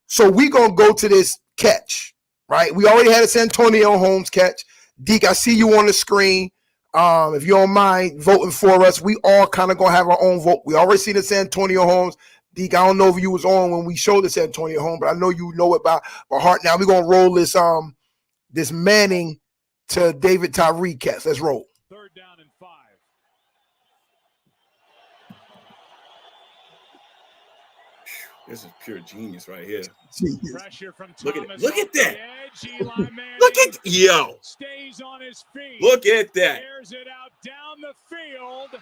So we gonna go to this catch, right? We already had a Santonio Holmes catch. Deke, I see you on the screen. If you don't mind voting for us, we all kind of gonna have our own vote. We already see the Santonio Holmes. Deke, I don't know if you was on when we showed the Santonio Holmes, but I know you know it by heart. Now we're gonna roll this Manning to David Tyree catch. Let's roll. 3rd down and 5. This is pure genius right here. Pressure from Look Thomas. at that. Eli Manning Look at stays on his feet. Look at that. Airs it out down the field.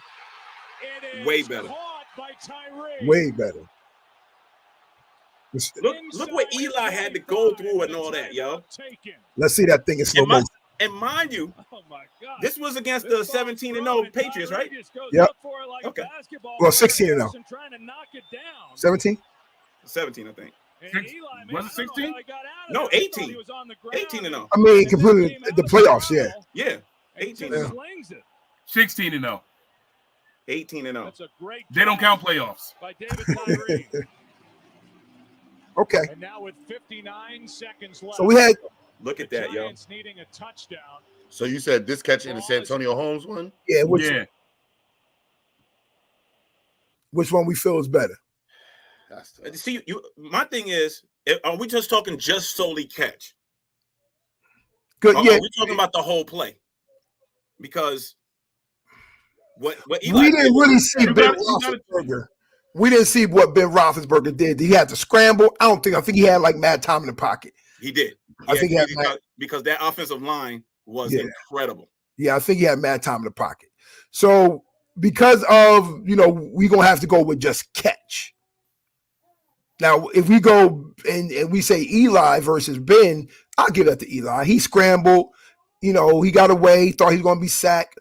It is Way better. Caught by Tyree. Way better. Look what Eli had to go through and all that, yo. Let's see that thing in slow motion. And mind you, Oh my God. this was against the 17-0 Patriots, right? Yep. Okay. Well, 16-0. 17? 17, I think. Was it 16? No, 18. 18-0. I mean, completely the playoffs, yeah. Yeah, 18-0. 16-0. 18-0. That's a great They don't count playoffs. by David Tyree. Okay. And now with 59 seconds left. So we had Look at that, yo. Giants needing a touchdown. So you said this catch in the Santonio Holmes one? which one we feel is better. See, my thing is, are we just talking just solely catch? Good, Are we talking about the whole play? Because what Eli we didn't really see Ben Roethlisberger. We didn't see what Ben Roethlisberger did. He had to scramble. I think he had like mad time in the pocket. He did. I think he had because that offensive line was incredible. Yeah, I think he had mad time in the pocket. So because of, we're going to have to go with just catch. Now, if we go and we say Eli versus Ben, I'll give that to Eli. He scrambled, he got away, thought he was going to be sacked.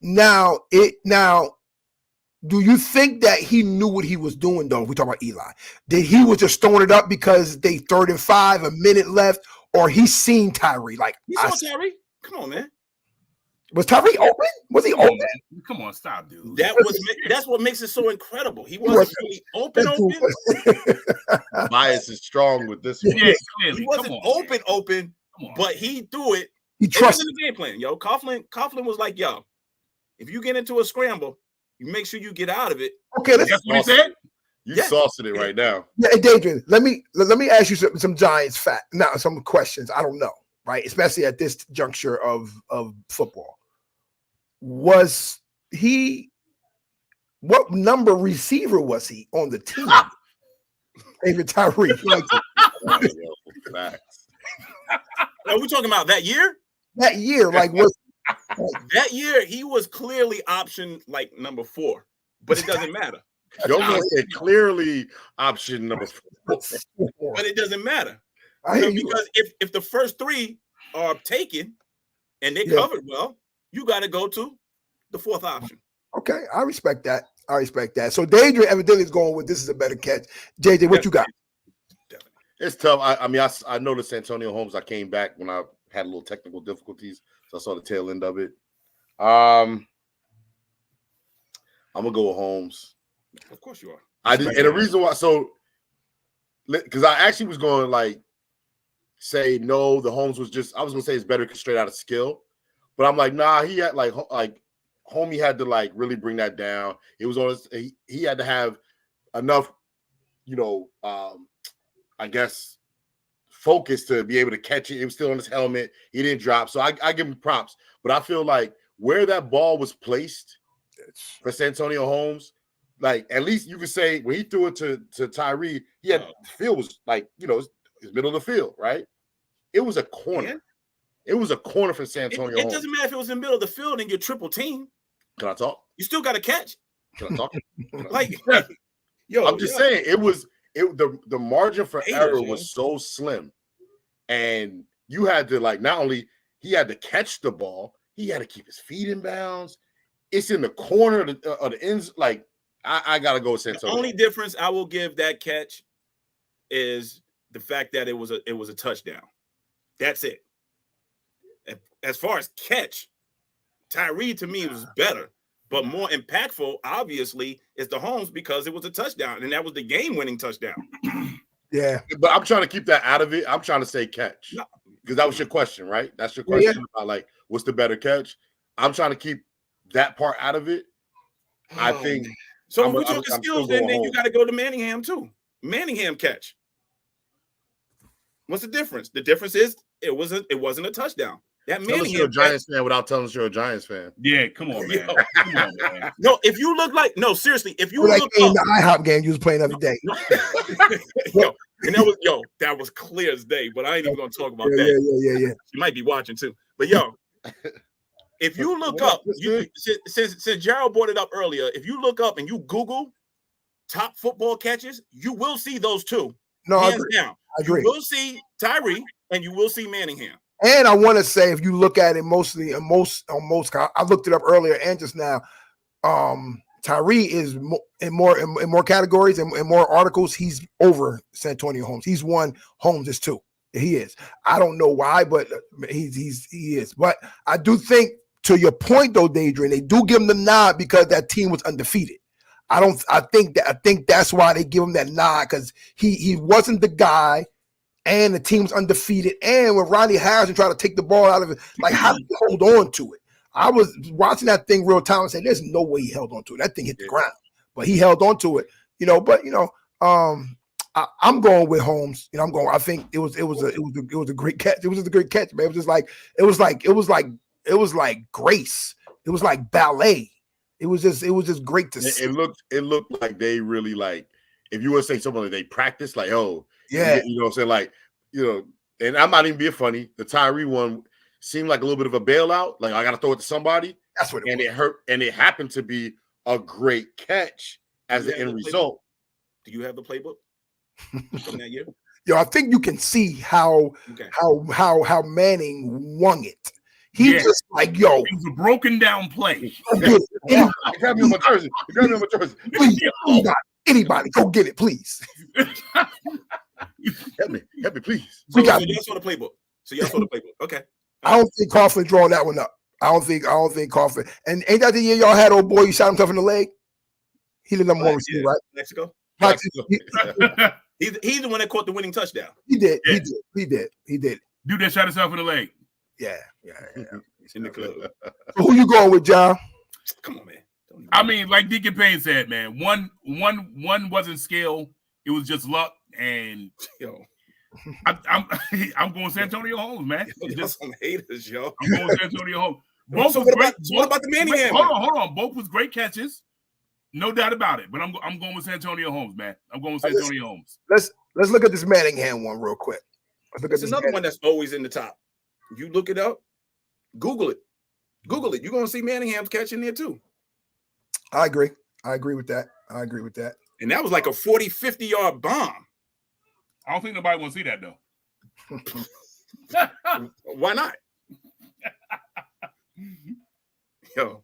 Now, do you think that he knew what he was doing, though? We talk about Eli. Did he was just throwing it up because they 3rd and 5, a minute left, or he seen Tyree? Like, You saw Tyree? Come on, man. Was Tyree open? Was he open? Come on, stop, dude. That's what makes it so incredible. He wasn't really open. Bias is strong with this one. Yeah, clearly. He wasn't open, but he threw it. He trusted the game plan, yo. Coughlin was like, yo, if you get into a scramble, you make sure you get out of it. Okay, that's what he said. You saucing it right now. Yeah, hey, Adrian, let me ask you some Giants fact. Now, some questions. I don't know, right? Especially at this juncture of football. Was he? What number receiver was he on the team? David Tyree. Are we talking about that year? That year, that year he was clearly option like number 4, but it doesn't matter. You're going to say clearly option number 4, but it doesn't matter because if the first 3 are taken and they covered well, you got to go to the 4th option. Okay, I respect that. So Adrian evidently is going with this is a better catch. JJ, what you got? It's tough. I noticed Antonio Holmes. I came back when I had a little technical difficulties, so I saw the tail end of it. I'm gonna go with Holmes. Of course you are. And the reason why, because I actually was going to say no. The Holmes was I was gonna say it's better because straight out of skill, but I'm like, nah. He had Homie had to really bring that down. It was on he had to have enough, I guess, focus to be able to catch it. It was still on his helmet. He didn't drop. So I give him props. But I feel like where that ball was placed for Santonio Holmes, at least you could say when he threw it to Tyree, he had the field was his middle of the field, right? It was a corner. Yeah. It was a corner for Santonio Holmes. It doesn't matter if it was in the middle of the field and you're triple team. Can I talk? You still got to catch. Can I talk? I'm just saying the margin for error was so slim, and you had to not only he had to catch the ball, he had to keep his feet in bounds. It's in the corner of the ends. I gotta go with Santonio. The only difference I will give that catch is the fact that it was a touchdown. That's it. As far as catch, Tyree to me was better, but more impactful, obviously, is the Holmes because it was a touchdown, and that was the game-winning touchdown. Yeah. But I'm trying to keep that out of it. I'm trying to say catch. Because that was your question, right? That's your question about what's the better catch? I'm trying to keep that part out of it. I think so. If we're talking skills, then you got to go to Manningham too. Manningham catch. What's the difference? The difference is it wasn't a touchdown. That Manningham. You're a Giants fan without telling us you're a Giants fan. Yeah, come on, man. Come on, man. No, if you look seriously, if you look in the IHOP game you was playing every day. That was clear as day. But I ain't even gonna talk about that. Yeah. You might be watching too. But if you look up, since Gerald brought it up earlier, if you look up and you Google top football catches, you will see those two. No, hands down. I agree. You will see Tyree and you will see Manningham. And I want to say, if you look at it mostly, I looked it up earlier and just now. Tyree is in more categories and more articles. He's over Santonio Holmes. He's one. Holmes is 2. He is. I don't know why, but he is. But I do think, to your point though, Adrian, they do give him the nod because that team was undefeated. I think that's why they give him that nod, because he wasn't the guy. And the team's undefeated. And when Ronnie Harrison tried to take the ball out of it, how did he hold on to it? I was watching that thing real time and saying, there's no way he held on to it. That thing hit the ground. But he held on to it. I'm going with Holmes. I think it was a great catch. It was just a great catch, man. It was like grace. It was like ballet. It was just great to see. It looked like they really if you were to say something like they practiced, yeah, you know what I'm saying? And I'm not even being funny. The Tyree one, seemed like a little bit of a bailout. Like I got to throw it to somebody. That's what it And was. it hurt. And it happened to be a great catch as the end result. Do you have the playbook from that year? Yo, I think you can see how Manning won it. He just like, yo, It was a broken down play. Grab me on my jersey. Grab me on my jersey. Please, anybody, go get it, please. Help me, please. So y'all saw the playbook. Okay. I don't think Coughlin drawing that one up. I don't think Coughlin. And ain't that the year y'all had old boy you shot himself in the leg? He the number one receiver, right? Mexico. Mexico. He's the one that caught the winning touchdown. He did. Yeah. He did. Dude that shot himself in the leg. Yeah. In the club. So who you going with, John? Come on, man. I mean, like Deacon Payne said, man, one wasn't skill. It was just luck. And Yo, I'm going San Antonio Holmes, man. y'all some haters, yo. I'm going San Antonio Holmes. Both So was great. what about the Manningham? Hold on. Both was great catches. No doubt about it. But I'm going with San Antonio Holmes, man. I'm going with San Antonio Holmes. Let's look at this Manningham one real quick. Let's look at There's this another one that's always in the top. You look it up, Google it. You're gonna see Manningham's catch in there too. I agree with that. And that was like a 40, 50-yard bomb. I don't think nobody want to see that though. Why not? Yo,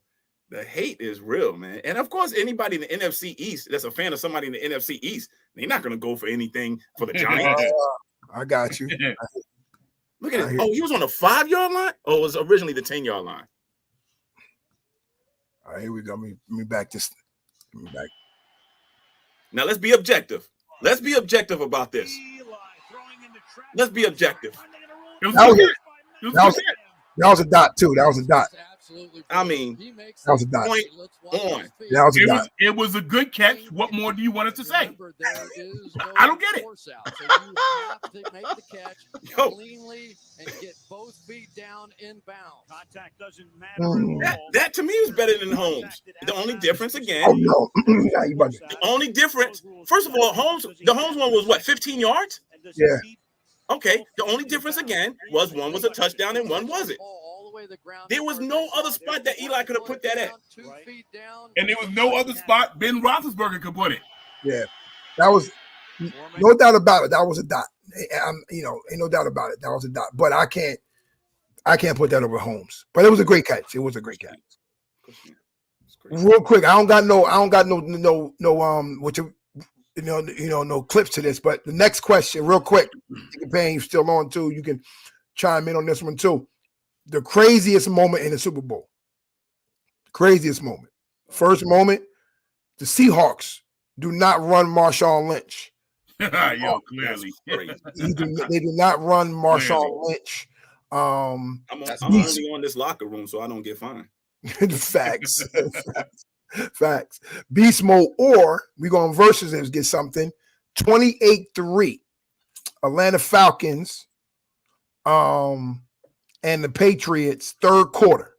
the hate is real, man. And of course, anybody in the NFC East that's a fan of somebody in the NFC East, they're not gonna go for anything for the Giants. I got you. Look at it. Oh, he was on the 5-yard line? Oh, it was originally the 10-yard line. All right, here we go. Let me back this. Now let's be objective. Let's be objective about this. Let's be objective. It was That was good. it. It was That was good. That was a dot too. That was a dot. I mean, That was a dot. point on. That was a dot. It was a good catch. What more do you want us to say? I don't get it. So you have to make the catch Yo. cleanly and get both feet down inbound. Contact doesn't matter. That to me is better than Holmes. The only difference Oh again, no. Nah, you bugging. the only difference, first of all, the Holmes one was what, 15 yards? Yeah. Okay. The only difference again was one was a touchdown and one wasn't. There was no other spot that Eli could have put that at. And there was no other spot Ben Roethlisberger could put it. Yeah. That was no doubt about it. That was a dot. Ain't no doubt about it. That was a dot. But I can't put that over Holmes. But it was a great catch. It was a great catch. Real quick, I don't got no no clips to this, but the next question, real quick, Payne, still on too. You can chime in on this one too. The craziest moment in the Super Bowl. Craziest moment. First moment, the Seahawks do not run Marshawn Lynch. Yo, clearly. They do not run Marshawn Lynch. I'm only on this locker room so I don't get fined. Facts. Facts. Beast mode, or we going versus and get something. 28-3. Atlanta Falcons and the Patriots third quarter.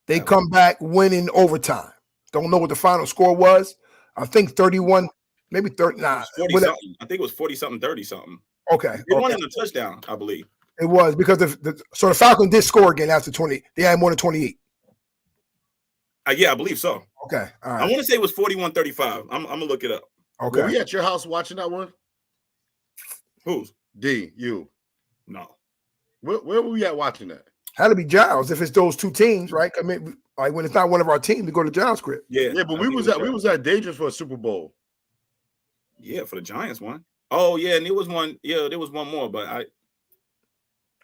They come back winning overtime. Don't know what the final score was. I think 31, maybe 30. Nah, 40 something. I think it was 40 something, 30 something. Okay. They won in a touchdown, I believe. It was because so the Falcons did score again after 20. They had more than 28. Yeah, I believe so. Okay. All right. I want to say it was 41-35. I'm gonna look it up. Okay. Were we at your house watching that one? Who's? D, you. No. Where were we at watching that? Had to be Giles if it's those two teams, right? I mean, like when it's not one of our teams, we go to Giles' crib. Yeah. Yeah, but we was at Dangerous for a Super Bowl. Yeah, for the Giants one. Oh yeah, and there was one. Yeah, there was one more, but I'm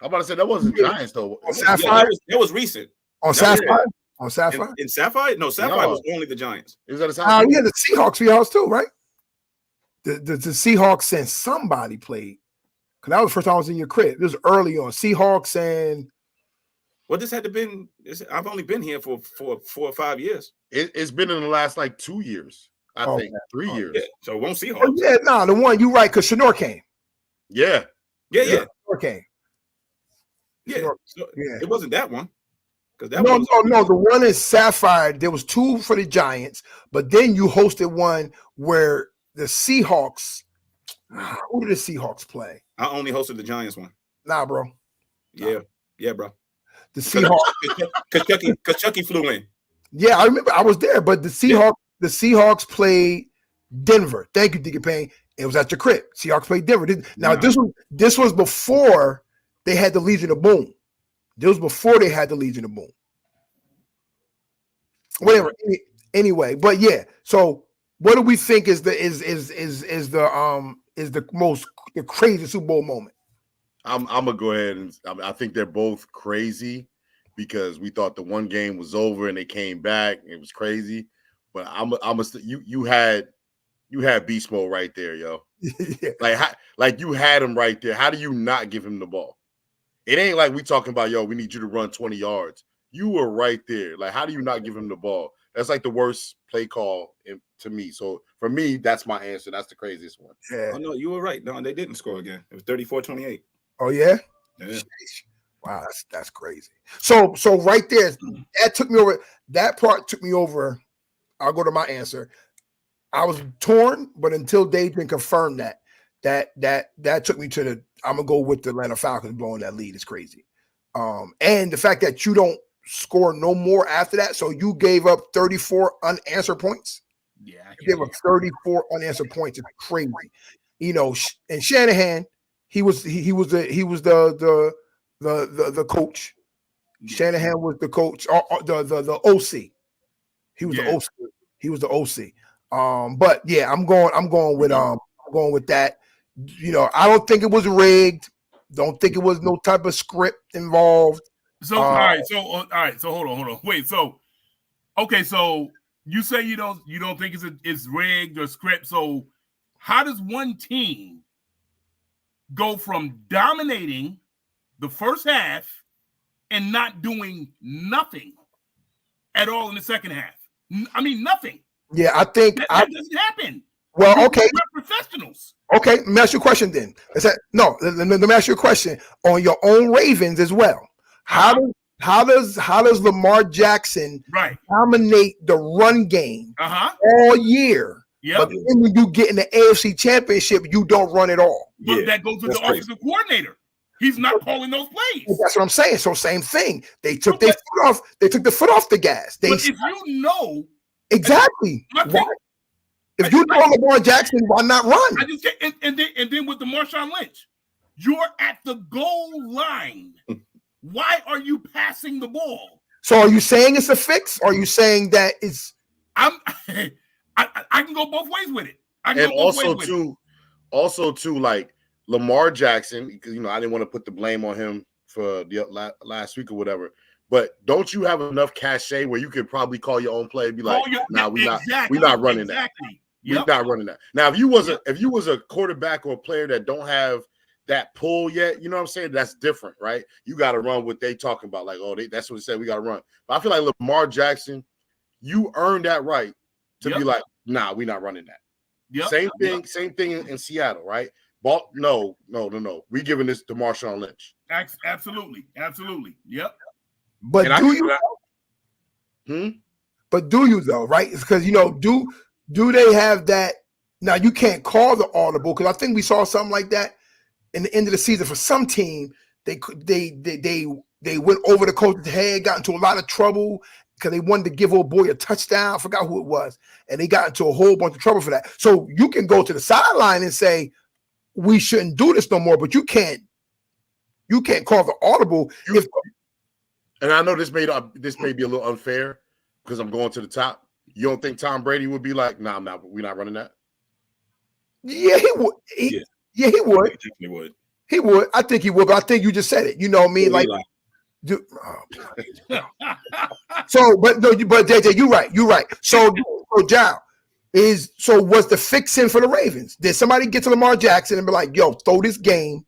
about to say that wasn't Giants though. On Sapphire? It was recent. On Sapphire? On Sapphire? In Sapphire? No, Sapphire was only the Giants. It was at a Sapphire. We had the Seahawks for y'all too, right? The Seahawks since somebody played. Because that was the first time I was in your crib. It was early on. Seahawks and Well, this had to been. I've only been here for 4 or 5 years. It's been in the last like 2 years. I think 3 years. Yeah, so it won't see oh, yeah, no, the one you right because Shanor came. Yeah. Yeah. Shanor came. Yeah. Sure. So Yeah. It wasn't that one. Because that No. one was The one in Sapphire, there was 2 for the Giants, but then you hosted one where the Seahawks. Who did the Seahawks play? I only hosted the Giants one. Nah, bro. Yeah, bro. The Seahawks. Because Chucky flew in. Yeah, I remember I was there, but the Seahawks played Denver. Thank you, Deacon Payne. It was at your crib. Seahawks played Denver. Now this was before they had the Legion of Boom. This was before they had the Legion of Boom. Whatever. Anyway, but yeah. So what do we think is the crazy Super Bowl moment? I'm gonna go ahead and I think they're both crazy because we thought the one game was over and they came back. It was crazy, but you had beast mode right there, yo. Yeah. Like you had him right there. How do you not give him the ball? It ain't like we talking about, yo, we need you to run 20 yards. You were right there. Like, how do you not give him the ball? That's like the worst play call to me. So for me, that's my answer. That's the craziest one. Yeah. Oh no, you were right. No, they didn't score again. It was 34-28. Oh yeah. Yeah. Wow, that's crazy. So right there, that took me over. That part took me over. I'll go to my answer. I was torn, but until David confirmed that took me to the. I'm gonna go with the Atlanta Falcons blowing that lead. It's crazy. And the fact that you don't score no more after that, so you gave up 34 unanswered points. Yeah, you gave up 34 unanswered points. It's crazy. You know, and Shanahan, he was the coach. Shanahan was the coach, the OC. He was the OC. He was the OC. But yeah, I'm going with that. You know, I don't think it was rigged. Don't think it was no type of script involved. So all right, so hold on. Wait, so okay, so you say you don't think it's rigged or script. So how does one team go from dominating the first half and not doing nothing at all in the second half? I mean, nothing. Yeah, I think that doesn't happen. Well, okay. We're professionals. Okay, let me ask you a question then. Let me ask you a question on your own Ravens as well. How does Lamar Jackson dominate the run game all year? Yep. But then when you get in the AFC Championship, you don't run it all. But that goes with the offensive coordinator. He's not calling those plays. That's what I'm saying. So same thing. They took their foot off. They took the foot off the gas. But if you know exactly, if you know Lamar Jackson, why not run? I just and then with the Marshawn Lynch, you're at the goal line. Why are you passing the ball? So are you saying it's a fix? Or are you saying that it's? I can go both ways with it. Also too, like Lamar Jackson, because I didn't want to put the blame on him for the last week or whatever. But don't you have enough cachet where you could probably call your own play and be like, we're not running that. Yep. We're not running that. Now, if you was a quarterback or a player that don't have that pull yet, you know what I'm saying? That's different, right? You got to run what they talking about. Like, that's what they said. We got to run. But I feel like Lamar Jackson, you earned that right to be like, we're not running that. Yep. Same thing in Seattle, right? No. We giving this to Marshawn Lynch. Absolutely. Yep. But But do you though, right? It's because do they have that? Now you can't call the audible because I think we saw something like that in the end of the season for some team. They went over the coach's head, got into a lot of trouble because they wanted to give old boy a touchdown. I forgot who it was, and they got into a whole bunch of trouble for that. So you can go to the sideline and say we shouldn't do this no more, but you can't call the audible. And I know this may be a little unfair because I'm going to the top. You don't think Tom Brady would be like, we're not running that? Yeah, he would. Yeah, he would. He definitely would. He would. I think he would. But I think you just said it. You know what I mean? But JJ, you're right. So John, was the fixing for the Ravens? Did somebody get to Lamar Jackson and be like, "Yo, throw this game"?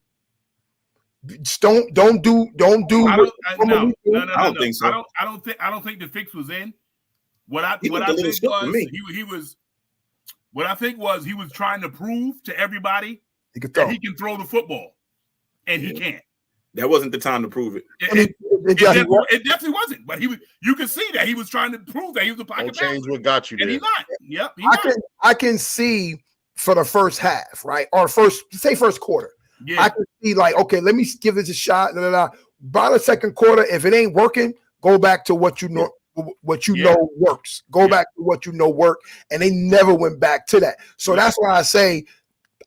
Don't do. No. I don't think so. I don't think the fix was in. What I think was he was trying to prove to everybody that he can throw the football, and he can't. That wasn't the time to prove it. It definitely wasn't. But you can see that he was trying to prove that he was a pocket passer. Don't change what got you there. And he's not. Yep. I can see for the first half, right, or first quarter. Yeah. I can see like, okay, let me give this a shot. by the second quarter, if it ain't working, go back to what you know. What you know works. Go back to what you know work, and they never went back to that. So that's why I say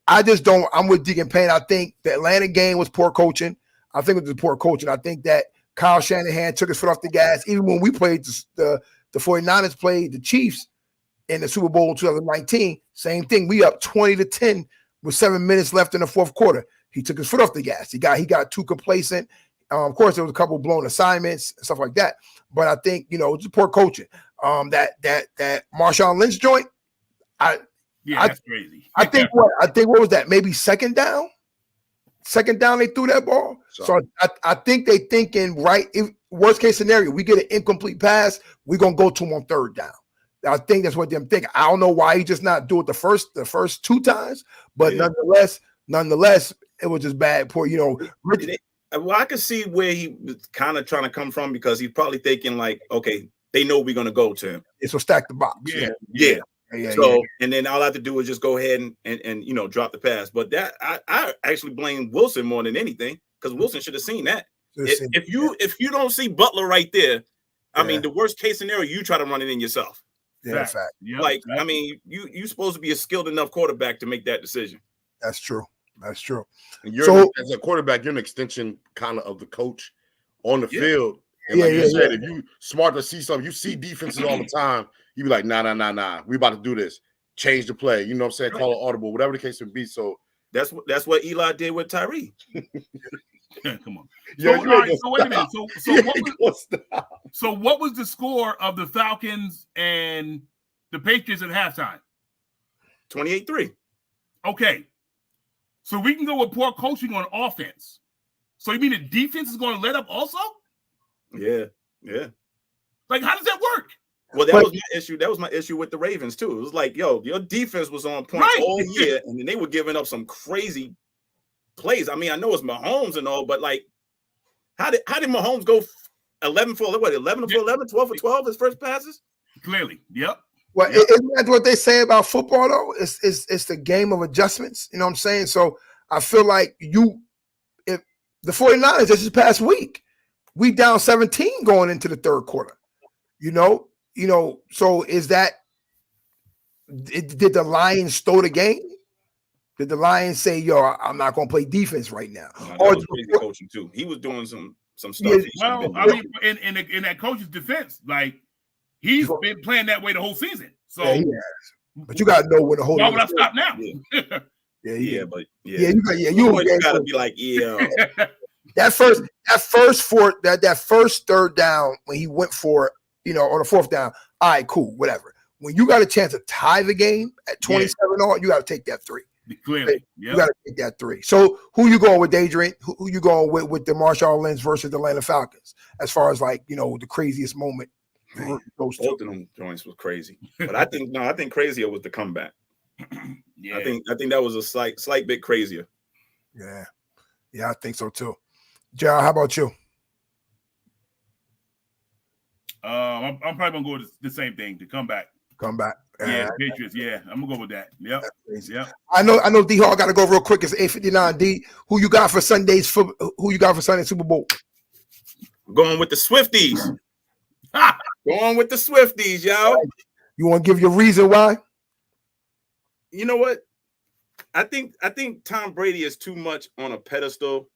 I just don't. I'm with Deacon Payne. I think the Atlanta game was poor coaching. I think it was poor coaching. I think that Kyle Shanahan took his foot off the gas. Even when we played the 49ers played the Chiefs in the Super Bowl 2019, same thing. We up 20-10 with 7 minutes left in the fourth quarter. He took his foot off the gas. He got too complacent. Of course, there was a couple of blown assignments and stuff like that. But I think, it's poor coaching. That Marshawn Lynch joint, that's crazy. I think what was that? Maybe second down? Second down, they threw that ball. So I think they thinking, right, if worst case scenario, we get an incomplete pass, we're going to go to him on third down. I think that's what them think. I don't know why he just not do it the first 2 times, but nonetheless, it was just bad. Poor, Well, I could see where he was kind of trying to come from because he's probably thinking like, okay, they know we're going to go to him. So stack the box. Yeah. And then all I have to do is just go ahead and drop the pass. But that I actually blame Wilson more than anything because Wilson should have seen that. If you don't see Butler right there, I mean, the worst case scenario, you try to run it in yourself. Yeah, fact. Yep. I mean, you're supposed to be a skilled enough quarterback to make that decision. That's true. That's true. And as a quarterback, you're an extension kind of the coach on the field. And like you said, if you smart to see something, you see defenses all the time, you be like, nah. We about to do this. Change the play. You know what I'm saying? Call it audible, whatever the case would be. So that's what Eli did with Tyree. Come on. So wait a minute. So what was the score of the Falcons and the Patriots at halftime? 28-3. Okay. So we can go with poor coaching on offense. So you mean the defense is going to let up also? Yeah. Like, how does that work? Well, that was my issue. That was my issue with the Ravens too. It was like, your defense was on point all year, and then they were giving up some crazy plays. I mean, I know it's Mahomes and all, but like, how did Mahomes go 11 for 11, 12 for 12 his first passes? Clearly, yep. Well, isn't that what they say about football though? It's the game of adjustments. You know what I'm saying? So I feel like if the 49ers this past week, we down 17 going into the third quarter. So is that did the Lions throw the game? Did the Lions say, I'm not going to play defense right now? No, that was crazy coaching too. He was doing some stuff. Yeah, well, I mean, in that coach's defense, like he's been playing that way the whole season. So, he has. But you got to know when the whole. Why would I stop now? You got to be like, that first third down when he went for it, on the fourth down. All right, cool, whatever. When you got a chance to tie the game at 27 all, you got to take that 3. Clearly, you got to take that 3. So who you going with, Adrian? Who you going with the Marshawn Lynch versus the Atlanta Falcons? As far as like the craziest moment. Both of them joints was crazy, but I think crazier was the comeback. I think that was a slight bit crazier. Yeah, I think so too. Gerald, how about you? I'm probably gonna go with the same thing. To come back. Yeah, Patriots. Yeah, I'm gonna go with that. Yep. I know. D Hall got to go real quick. It's 8:59. D, who you got for Sunday's Super Bowl? Going with the Swifties. Going with the Swifties, y'all. You want to give your reason why? You know what? I think Tom Brady is too much on a pedestal,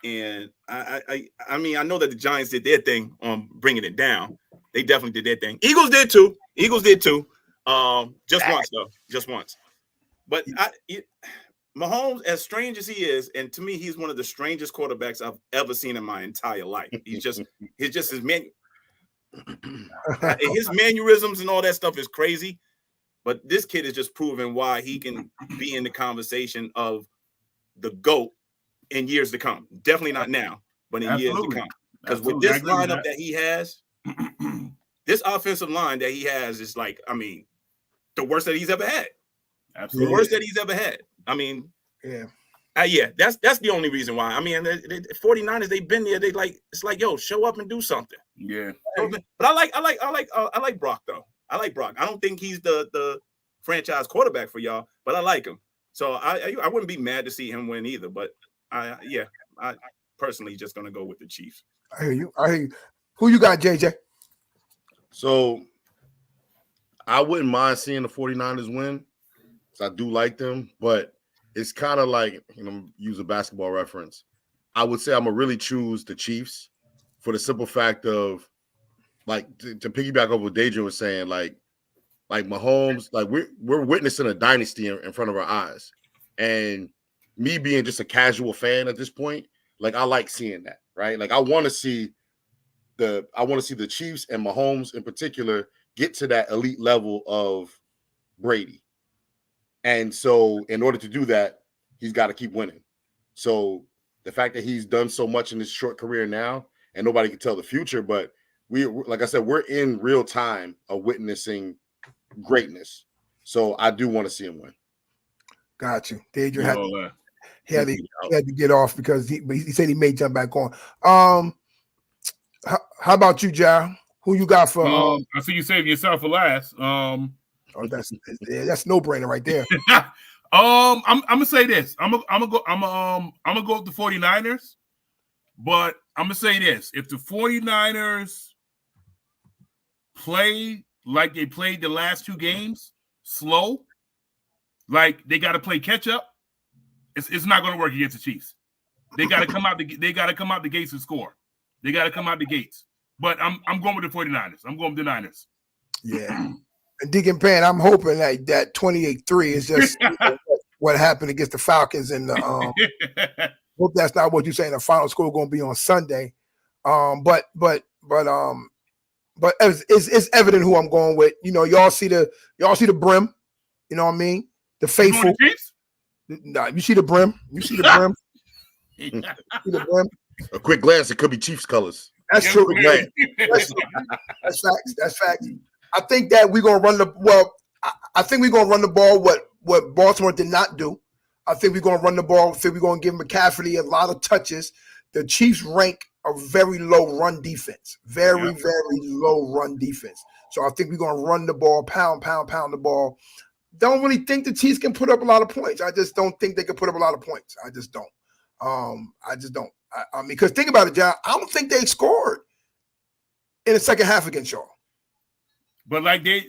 and I mean I know that the Giants did their thing on bringing it down. They definitely did their thing. Eagles did too. Just once. But Mahomes, as strange as he is, and to me, he's one of the strangest quarterbacks I've ever seen in my entire life. His mannerisms and all that stuff is crazy, but this kid is just proving why he can be in the conversation of the GOAT in years to come. Definitely not now, but in years to come. Because with this lineup that he has, this offensive line that he has is like, I mean, the worst that he's ever had. Absolutely. The worst that he's ever had. I mean, that's the only reason why. I mean, the 49ers, they've been there. They like, it's like, yo, show up and do something. Yeah. But I like Brock though. I like Brock. I don't think he's the franchise quarterback for y'all, but I like him. So I wouldn't be mad to see him win either. But I personally just going to go with the Chiefs. I hear you. Who you got, JJ? So I wouldn't mind seeing the 49ers win. I do like them, but it's kind of like, use a basketball reference. I would say I'm going to really choose the Chiefs for the simple fact of, like, to piggyback over what Dejan was saying, like Mahomes, like we're witnessing a dynasty in front of our eyes. And me being just a casual fan at this point, like, I like seeing that, right? Like, I want to see the Chiefs and Mahomes in particular get to that elite level of Brady. And so in order to do that, he's got to keep winning. So the fact that he's done so much in his short career now, and nobody can tell the future, but like I said, we're in real time of witnessing greatness. So I do want to see him win. Got you. Deidre had to get off because he said he may jump back on. How about you, Ja? Who you got for? I see you saving yourself for last. Oh, that's no brainer right there. I'm gonna say this. I'm gonna go with the 49ers, but I'm gonna say this: if the 49ers play like they played the last two games, slow, like they got to play catch up, it's not gonna work against the Chiefs. They got to come out the gates and score. They got to come out the gates. But I'm going with the 49ers. I'm going with the Niners. Yeah. And Deacon Pan, I'm hoping that 28-3 is just what happened against the Falcons. And hope that's not what you're saying. The final score going to be on Sunday. But it's evident who I'm going with. Y'all see the brim. You know what I mean? The faithful. Nah, you see the brim. You see the brim. You see the brim. A quick glance, it could be Chiefs colors. That's true. That's facts. That's facts. I think that we're gonna run I think we're gonna run the ball. What Baltimore did not do. I think we're gonna run the ball. I think we're gonna give McCaffrey a lot of touches. The Chiefs rank a very low run defense. Very low run defense. So I think we're gonna run the ball, pound the ball. Don't really think the Chiefs can put up a lot of points. I just don't think they can put up a lot of points. I just don't. I mean, because think about it, John. I don't think they scored in the second half against y'all. But I think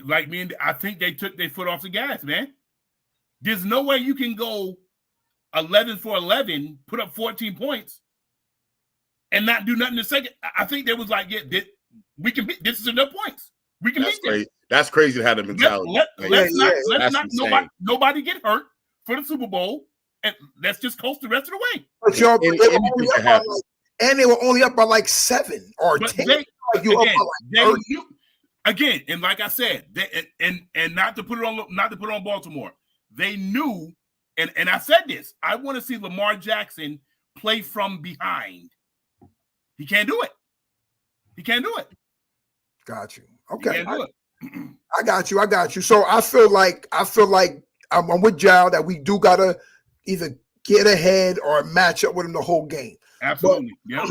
they took their foot off the gas, man. There's no way you can go 11 for 11, put up 14 points, and not do nothing in the second. I think they was like, we can beat. This is enough points. We can beat this. That's crazy to have the mentality. Let's not nobody get hurt for the Super Bowl, and let's just coast the rest of the way. But y'all, they were only up by like 7 or 10. Again, and like I said, and not to put it on Baltimore, they knew, and I said this. I want to see Lamar Jackson play from behind. He can't do it. Got you. Okay. I got you. So I feel like I'm with Jal that we do gotta either get ahead or match up with him the whole game. Absolutely. But,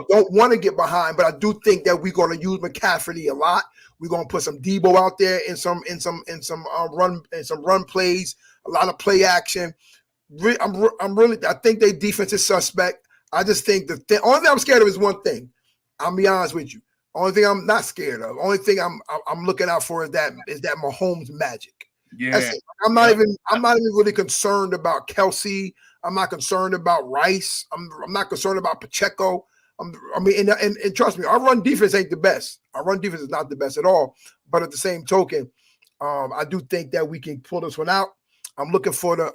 don't want to get behind, but I do think that we're going to use McCaffrey a lot. We're going to put some Debo out there in some run plays, a lot of play action. I think their defense is suspect. I just think the only thing I'm scared of is one thing. I'll be honest with you. Only thing I'm not scared of. Only thing I'm looking out for is that Mahomes magic. Yeah. I'm not even really concerned about Kelsey. I'm not concerned about Rice. I'm not concerned about Pacheco. And trust me, our run defense ain't the best. Our run defense is not the best at all. But at the same token, I do think that we can pull this one out. I'm looking for the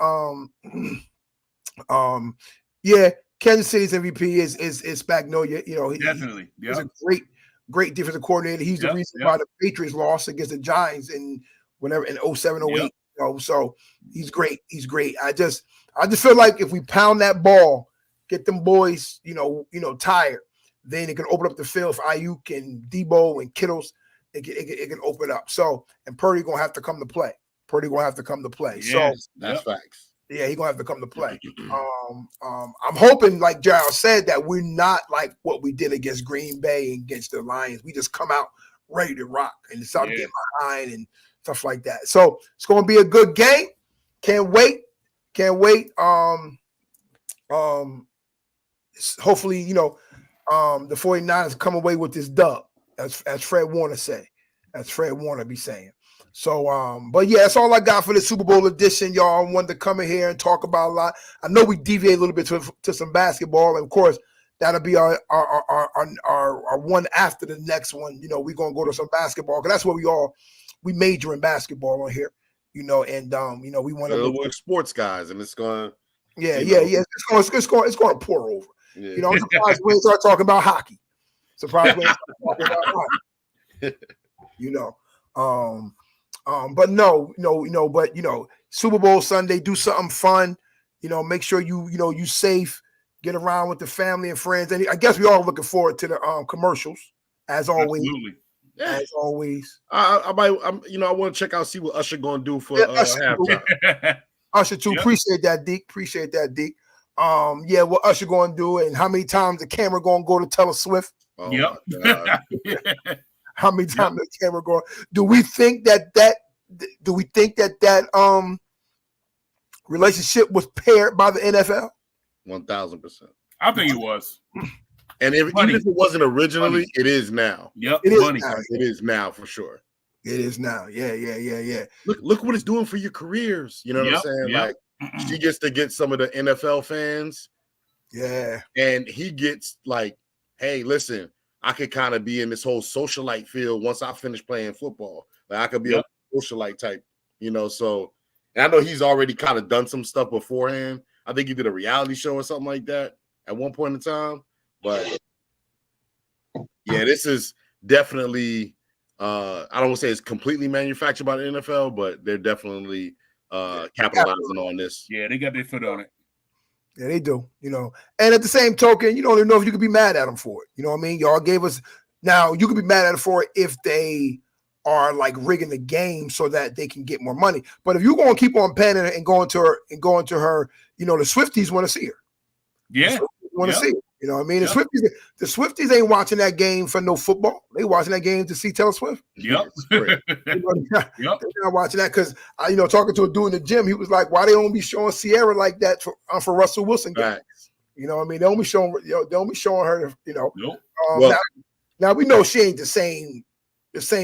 Kansas City's MVP is Spagnuolo. Definitely. He's a great defensive coordinator. He's the reason why the Patriots lost against the Giants in 07, 08. So he's great. I just feel like if we pound that ball, get them boys, tired, then it can open up the field for Ayuk and Debo and Kittles. It can open up. So, and Purdy gonna have to come to play. Yes, So that's facts. Yeah, he's gonna have to come to play. I'm hoping, like Giles said, that we're not like what we did against Green Bay and against the Lions. We just come out ready to rock and start getting behind and stuff like that. So it's gonna be a good game. Can't wait. hopefully, the 49ers come away with this dub, as Fred Warner say, as Fred Warner be saying. So, but yeah, that's all I got for the Super Bowl edition, y'all. I wanted to come in here and talk about a lot. I know we deviate a little bit to some basketball, and of course, that'll be our one after the next one. We're gonna go to some basketball because that's what we major in basketball on here. And we want to. We're sports guys, and it's gonna. Yeah. It's going to pour over. Yeah. I'm surprised we start talking about hockey. Surprised we start talking about hockey. But no, Super Bowl Sunday, do something fun. Make sure you safe, get around with the family and friends. And I guess we all looking forward to the commercials as always. Absolutely. Yeah. As always. I want to check out, see what Usher going to do for halftime. Usher too. Yep. Appreciate that, Deke. What Usher going to do and how many times the camera going to go to Taylor Swift? Oh, Yep. my God. How many times the camera going? Do we think that relationship was paired by the NFL? 1,000%. I think it was. And even if it wasn't originally, it is now. Yep. It is Money. now. It is now for sure. It is now. Yeah. Look what it's doing for your careers. You know what I'm saying? Yep. Like, she gets to get some of the NFL fans. Yeah. And he gets like, hey, listen, I could kind of be in this whole socialite field once I finish playing football. Like I could be a socialite type, so and I know he's already kind of done some stuff beforehand. I think he did a reality show or something like that at one point in time. But yeah, this is definitely I don't want to say it's completely manufactured by the NFL, but they're definitely capitalizing on this. Yeah, they got their foot on it. Yeah, they do, And at the same token, you don't even know if you could be mad at them for it. You know what I mean? Y'all gave us now. You could be mad at them for it if they are like rigging the game so that they can get more money. But if you're going to keep on paying her and going to her, the Swifties want to see her. Yeah, Want to see her. You know what I mean? The Swifties ain't watching that game for no football. They watching that game to see Taylor Swift. Yep. They're not watching that because talking to a dude in the gym, he was like, "Why they don't be showing Sierra like that for Russell Wilson games?" Right. You know what I mean? They don't be showing her. Nope. Now we know she ain't the same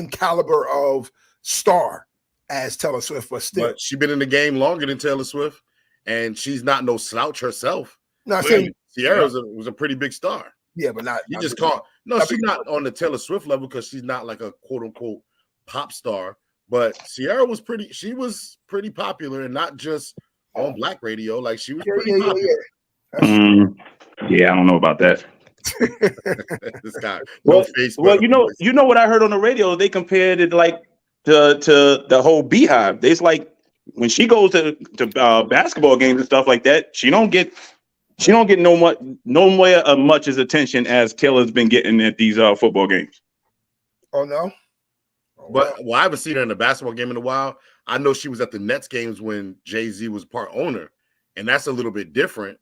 caliber of star as Taylor Swift, but still, But she's been in the game longer than Taylor Swift, and she's not no slouch herself. not saying Sierra was a pretty big star. yeah, but not. You not just big. can't. No, she's not on the Taylor Swift level because she's not like a quote unquote pop star. But Sierra was pretty. She was pretty popular, and not just on Black radio. Like she was pretty popular. Yeah, I don't know about that. This guy. Well, No face. well, you know what I heard on the radio? They compared it like to the whole Beehive. It's like when she goes to basketball games and stuff like that, she don't get no much as attention as Taylor's been getting at these football games. Oh no. But I haven't seen her in a basketball game in a while. I know she was at the Nets games when Jay-Z was part owner, and that's a little bit different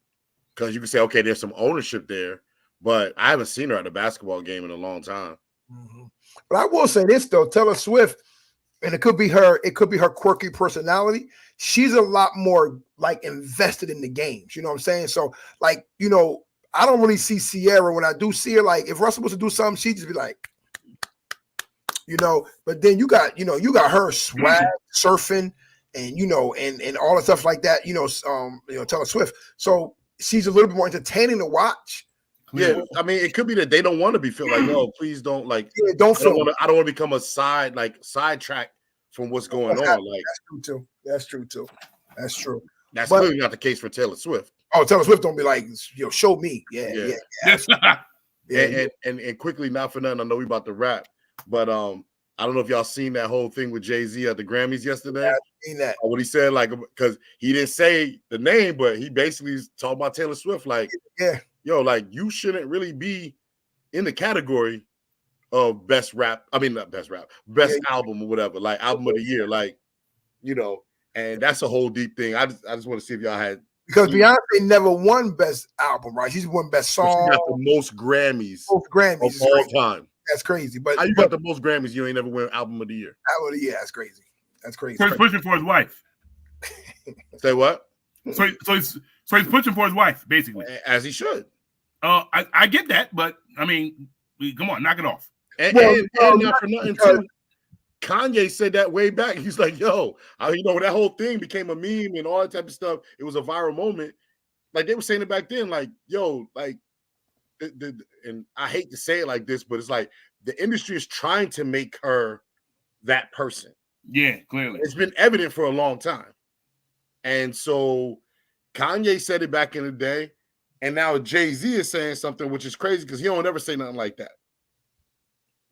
because you can say, okay, there's some ownership there, but I haven't seen her at a basketball game in a long time. Mm-hmm. But I will say this though, Taylor Swift, and it could be her quirky personality. She's a lot more like invested in the games. You know what I'm saying? So like, I don't really see Sierra when I do see her. Like if Russell was to do something, she'd just be like, but then you got her swag surfing and and all the stuff like that, Taylor Swift. So she's a little bit more entertaining to watch. Yeah, I mean, it could be that they don't want to be feel like, oh, please don't like. Yeah, don't I don't want to become a sidetrack from what's going on. Like that's true too. That's true. That's clearly not the case for Taylor Swift. Oh, Taylor Swift don't be like, show me. Yeah. And quickly, not for nothing. I know we about to wrap, but I don't know if y'all seen that whole thing with Jay-Z at the Grammys yesterday. Yeah, I've seen that. What he said, like, because he didn't say the name, but he basically is talking about Taylor Swift, like, like you shouldn't really be in the category of best album or whatever, like album of the year, like, and that's a whole deep thing. I just want to see if y'all had, because Beyonce never won best album, right? She's won best song. She got the most Grammys of all time. That's crazy. But how you got the most Grammys? You ain't never win album of the year. Album of the year. That's crazy. So he's pushing for his wife. Say what? So he's pushing for his wife, basically. As he should. I get that, but I mean, come on, knock it off. And, Well, and not for nothing because- too. Kanye said that way back. He's like, "Yo, when that whole thing became a meme and all that type of stuff, it was a viral moment. Like they were saying it back then. Like, yo, like, and I hate to say it like this, but it's like the industry is trying to make her that person. Yeah, clearly, It's been evident for a long time, and so Kanye said it back in the day, and now Jay-Z is saying something which is crazy because he don't ever say nothing like that.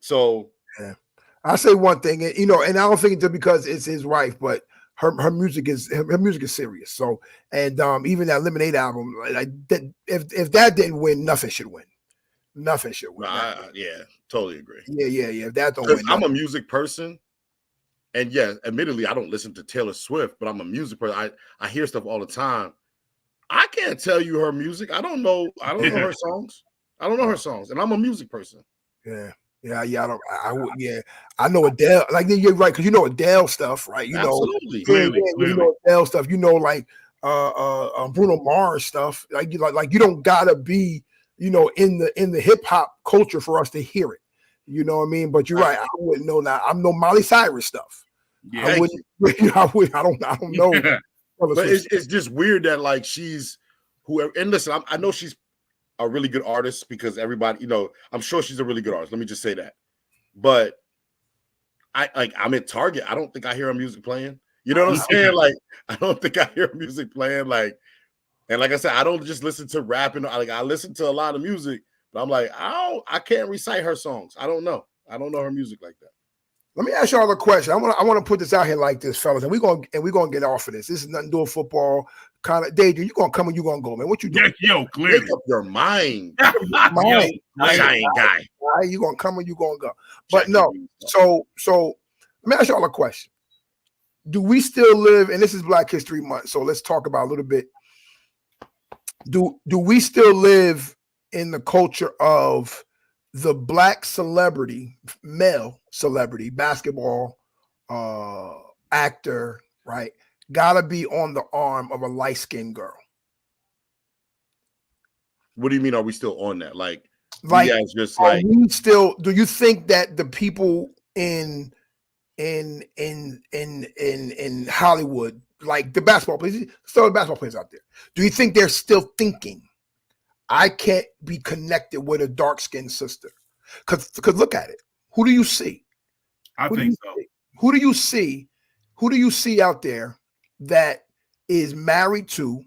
So. Yeah. I say one thing, and I don't think it's because it's his wife, but her music is serious. So, and even that Lemonade album, like that, if that didn't win, nothing should win. Nothing should win. Yeah, totally agree. Yeah. If that don't win, I'm a music person, and yeah, admittedly, I don't listen to Taylor Swift, but I'm a music person. I hear stuff all the time. I can't tell you her music. I don't know her songs. I don't know her songs, and I'm a music person. Yeah. I know Adele. Like you're right, because Adele stuff, right? Absolutely. Clearly. Adele stuff. Like Bruno Mars stuff. Like you don't gotta be in the hip hop culture for us to hear it. You know what I mean? But you're right. I wouldn't know that. I'm no Miley Cyrus stuff. Yeah, I wouldn't. I don't know. But it's just weird that like she's whoever. And listen, I know she's a really good artist because everybody, I'm sure she's a really good artist. Let me just say that. But I'm at Target. I don't think I hear her music playing. You know what I'm saying? Like, I don't think I hear music playing. Like, and like I said, I don't just listen to rap and like I listen to a lot of music, but I'm like, I can't recite her songs. I don't know her music like that. Let me ask y'all a question. I want to put this out here like this, fellas, and we're gonna get off of this. This is nothing to do with football. Kind of, Dave, you gonna come and you gonna go, man. What you doing? Yo, clearly. Make up your mind. Mind. Giant guy. You gonna come and you gonna go. But no, so let me ask y'all a question. Do we still live, and this is Black History Month, so let's talk about a little bit. Do we still live in the culture of the black celebrity, male celebrity, basketball actor, right? Gotta be on the arm of a light-skinned girl. What do you mean? Are we still on that? Like just are like we still? Do you think that the people in Hollywood, like the basketball players, still the basketball players out there, do you think they're still thinking, I can't be connected with a dark-skinned sister? Because look at it. Who do you see? I think so. Who do you see? Who do you see out there that is married to,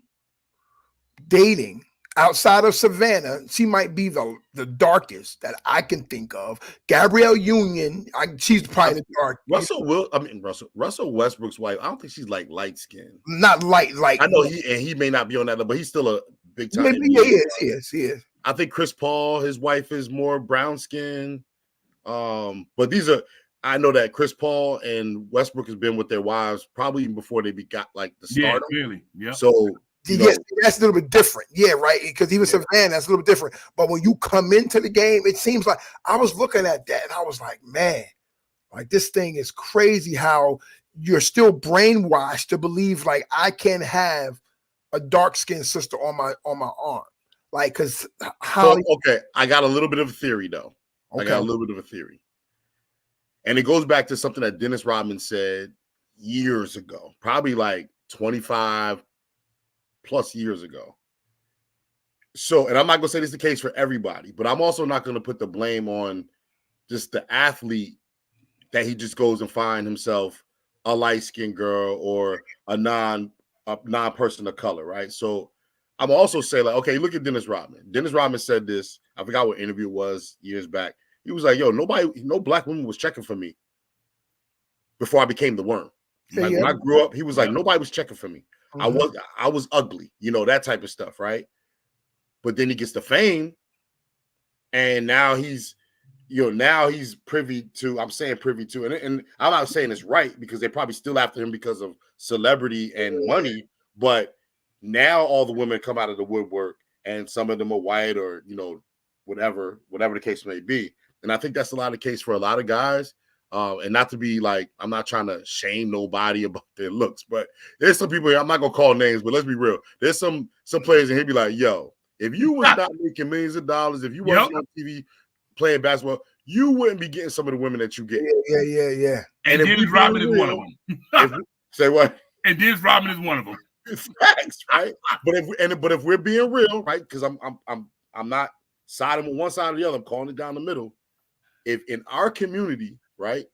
dating, outside of Savannah? She might be the darkest that I can think of. Gabrielle Union, she's probably the dark. Russell Westbrook's wife. I don't think she's like light skinned. Not light. I know he may not be on that level, but he's still a big time. Maybe he is. I think Chris Paul, his wife is more brown skinned. But I know that Chris Paul and Westbrook has been with their wives probably even before they got like the stardom. Yeah, clearly. Yeah. So yes, that's a little bit different. Yeah, right. Because even Savannah, that's a little bit different. But when you come into the game, it seems like I was looking at that and I was like, man, like this thing is crazy how you're still brainwashed to believe like I can have a dark-skinned sister on my arm. Like, because okay, I got a little bit of a theory though. Okay. I got a little bit of a theory. And it goes back to something that Dennis Rodman said years ago, probably like 25 plus years ago. So, and I'm not going to say this is the case for everybody, but I'm also not going to put the blame on just the athlete that he just goes and find himself a light-skinned girl or a non-person of color, right? So I'm also saying, like, okay, look at Dennis Rodman. Dennis Rodman said this. I forgot what interview it was years back. He was like, yo, no black woman was checking for me before I became the worm. Like, when I grew up, he was like, nobody was checking for me. Mm-hmm. I was ugly, that type of stuff, right? But then he gets the fame, and now he's privy to, I'm saying privy to, and I'm not saying it's right because they're probably still after him because of celebrity and money, but now all the women come out of the woodwork, and some of them are white or, whatever the case may be. And I think that's a lot of the case for a lot of guys. And not to be like, I'm not trying to shame nobody about their looks, but there's some people here, I'm not going to call names, but let's be real. There's some players and he'd be like, yo, If you was not making millions of dollars, if you wasn't on TV playing basketball, you wouldn't be getting some of the women that you get. Yeah. And Dennis Rodman is one of them. Say what? And Dennis Rodman is one of them. Facts, right? But if we're being real, right? Because I'm not siding with one side or the other. I'm calling it down the middle. If in our community, right,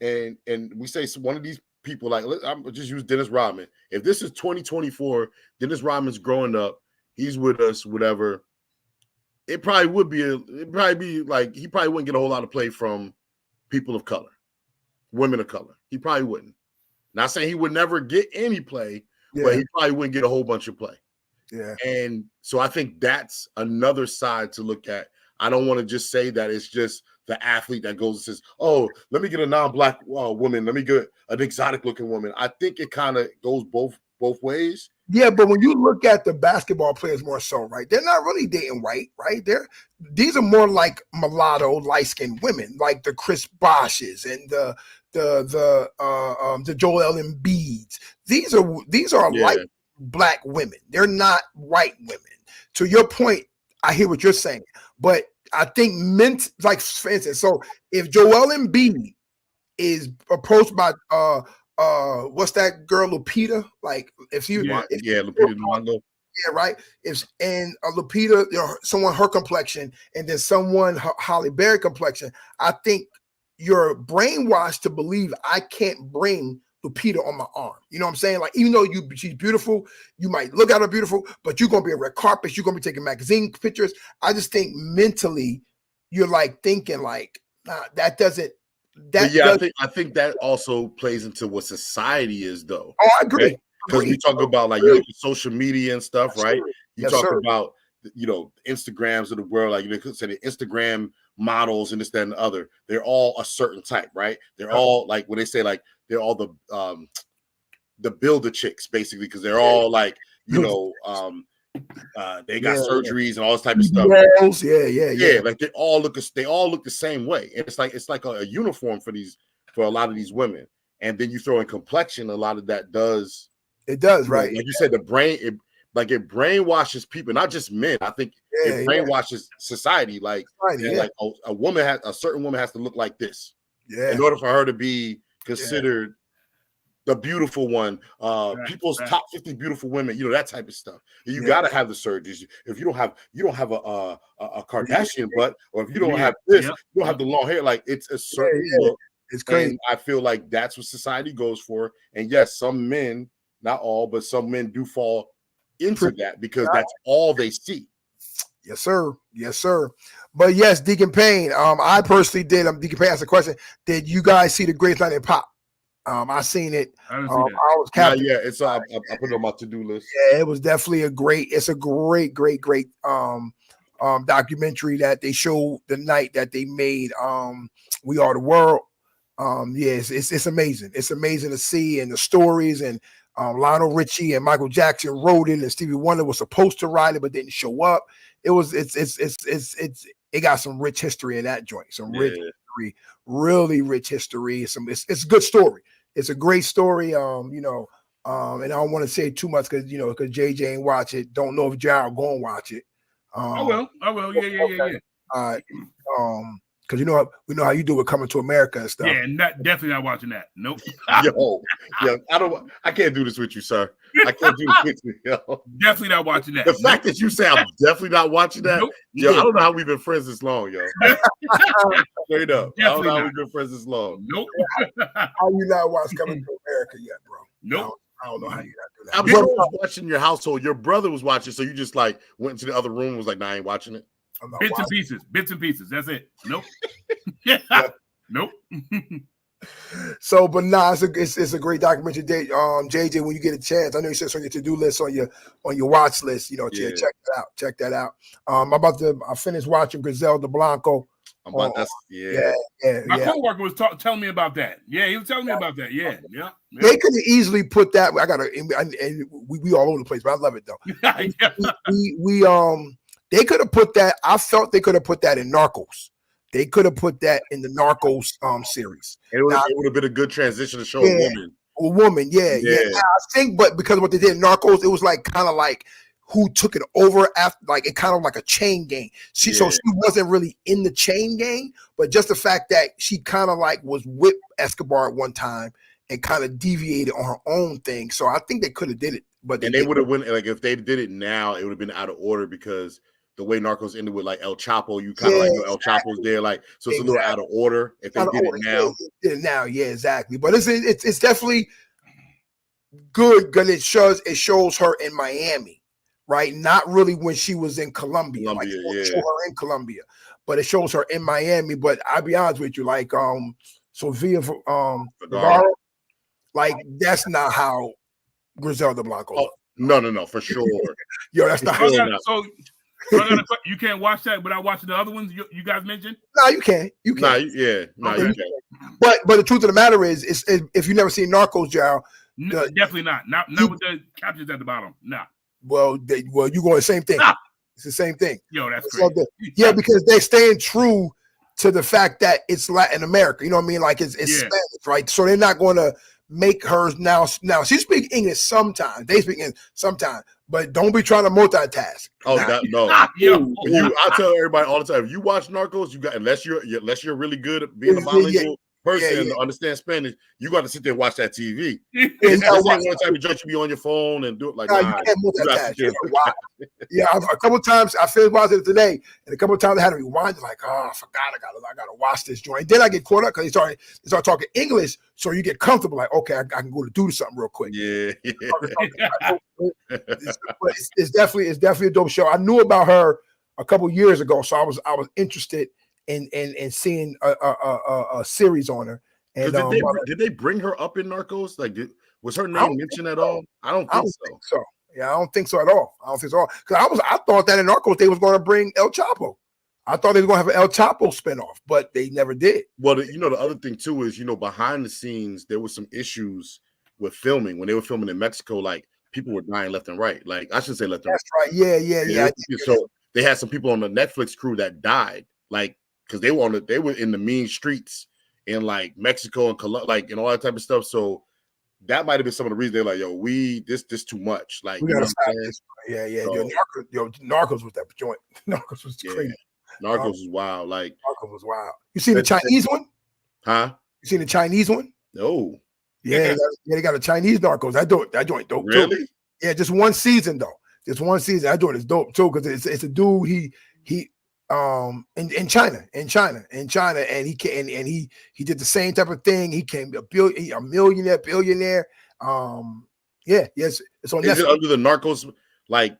and we say one of these people, like I'm just use Dennis Rodman. If this is 2024, Dennis Rodman's growing up, he's with us, whatever. It probably would be like he probably wouldn't get a whole lot of play from people of color, women of color. He probably wouldn't. Not saying he would never get any play, but he probably wouldn't get a whole bunch of play. Yeah. And so I think that's another side to look at. I don't want to just say that it's just the athlete that goes and says, oh, let me get a non-black woman. Let me get an exotic-looking woman. I think it kind of goes both ways. Yeah, but when you look at the basketball players more so, right, they're not really dating white, right? These are more like mulatto, light-skinned women, like the Chris Bosches and the Joel Embiids. These are light black women. They're not white women. To your point, I hear what you're saying, but I think like for instance, so if Joel Embiid is approached by what's that girl Lupita? Like if you Lupita Nyong'o. Yeah, right. Lupita, someone her complexion, and then someone Holly Berry complexion, I think you're brainwashed to believe I can't bring Lupita on my arm. You know what I'm saying? Like, even though she's beautiful, you might look at her beautiful, but you're gonna be on red carpets, you're gonna be taking magazine pictures. I just think mentally, you're like thinking like, nah, that doesn't. I think that also plays into what society is, though. Oh, I agree. Because we talk about like you know, social media and stuff, right? You talk about Instagrams of the world, like you could say the Instagram models and this, that, and the other. They're all a certain type, right? They're all like when they say like they're all the builder chicks, basically, because they're all like they got surgeries and all this type of stuff. Yeah. Like they all look the same way, and it's like a uniform for a lot of these women. And then you throw in complexion, a lot of that does. It does, right? Like you said, the brain, it brainwashes people, not just men. I think it brainwashes society. Like, like a certain woman has to look like this in order for her to be considered the beautiful one. People's top 50 beautiful women, that type of stuff. You got to have the surgeries. If you don't have a Kardashian butt, or if you don't have this, you don't have the long hair. Like it's a certain look. It's crazy. And I feel like that's what society goes for. And yes, some men. Not all, but some men do fall into that because that's all they see. Yes, sir. Yes, sir. But yes, Deacon Payne. I personally did. Deacon Payne asked a question. Did you guys see the Greatest Night in Pop? I seen it. I was captain. It's I put it on my to-do list. Yeah, it was definitely a great documentary that they showed the night that they made We Are the World. It's amazing. It's amazing to see, and the stories, and Lionel Richie and Michael Jackson wrote it, and Stevie Wonder was supposed to write it but didn't show up. It got some rich history in that joint. Some rich history, really rich history. It's a good story. It's a great story. And I don't want to say too much because JJ ain't watch it. Don't know if Gerald gonna watch it. I will. Yeah. All right. Because we know how you do with Coming to America and stuff. Yeah, definitely not watching that. Nope. I can't do this with you, sir. I can't do this with you, yo. Definitely not watching that. The fact that you say I'm definitely not watching that, I don't know how we've been friends this long, yo. Straight up. I don't know how we've been friends this long. Nope. How you not watch Coming to America yet, bro? Nope. I don't know how you not do that. I'm sure I was watching your household. Your brother was watching, so you just like went into the other room and was like, nah, I ain't watching it. Bits and pieces. That's it. Nope. Nope. So, but it's a great documentary. JJ, when you get a chance, I know you said it's on your to-do list, on your watch list. Check that out. I finished watching Griselda Blanco. My coworker was telling me about that. Yeah, he was telling me about that. Yeah. They could have easily put that. We all over the place, but I love it though. They could have put that. I felt they could have put that in Narcos. They could have put that in the Narcos series. It would have been a good transition to show a woman. A woman, yeah. I think, but because of what they did in Narcos, it was like kind of like who took it over after, like it kind of like a chain gang. So she wasn't really in the chain gang, but just the fact that she kind of like was with Escobar at one time and kind of deviated on her own thing. So I think they could have did it, but they would have went like if they did it now, it would have been out of order because the way Narcos ended with like El Chapo, you kind of like know El Chapo's there, like so it's a little out of order if they did it now. Yeah, exactly. But it's definitely good because it shows her in Miami. Right, not really when she was in Colombia. Like show her in Colombia, but it shows her in Miami. But I'll be honest with you, like Sofia Vergara, like that's not how Griselda Blanco. Oh, no, for sure. Yo, that's not. So you can't watch that without watching the other ones you guys mentioned. No, you can. You can. You can. But the truth of the matter is if you never seen Narcos, Joe, no, definitely not. Not with the captions at the bottom. Nah. Well, you going the same thing. It's the same thing. Yo, that's great. Yeah, because they're staying true to the fact that it's Latin America. You know what I mean? Like it's Spanish, right? So they're not going to make her now. She speaks English sometimes. They speak English sometimes, but don't be trying to multitask. Oh, no. I tell everybody all the time: if you watch Narcos, you got unless you're really good at being a bilingual person to understand Spanish, you got to sit there and watch that TV. One time you just be on your phone and do it like you can't multitask. Yeah, a couple of times I finished watching it today, and a couple of times I had to rewind. Like, I forgot, I gotta watch this joint. Then I get caught up because they start talking English, so you get comfortable. Like, okay, I can go to do something real quick. Yeah. It's definitely a dope show. I knew about her a couple of years ago, so I was interested in seeing a series on her. And did they bring her up in Narcos? Like, was her name mentioned at all? I don't think so. Yeah, I don't think so at all. Because I thought that in Narcos they was going to bring El Chapo. I thought they were going to have an El Chapo spinoff, but they never did. Well, the other thing too is behind the scenes there was some issues with filming when they were filming in Mexico. Like people were dying left and right. Like I should say left and right. That's right. Yeah. So they had some people on the Netflix crew that died. Like because they were in the mean streets in like Mexico and Colombia, like and all that type of stuff. So that might have been some of the reasons they're like, yo, this too much. Like we gotta stop this. Yeah. So, Narcos was that joint. Narcos was crazy. Narcos was wild. Like Narcos was wild. You seen the Chinese one? Huh? You seen the Chinese one? No. Yeah, they got a Chinese Narcos. That joint dope really? Too. Yeah, just one season though. Just one season. That joint is dope too because it's a dude. He in China, and he did the same type of thing. He came a millionaire, billionaire. Yes, it's on. Is it under the Narcos like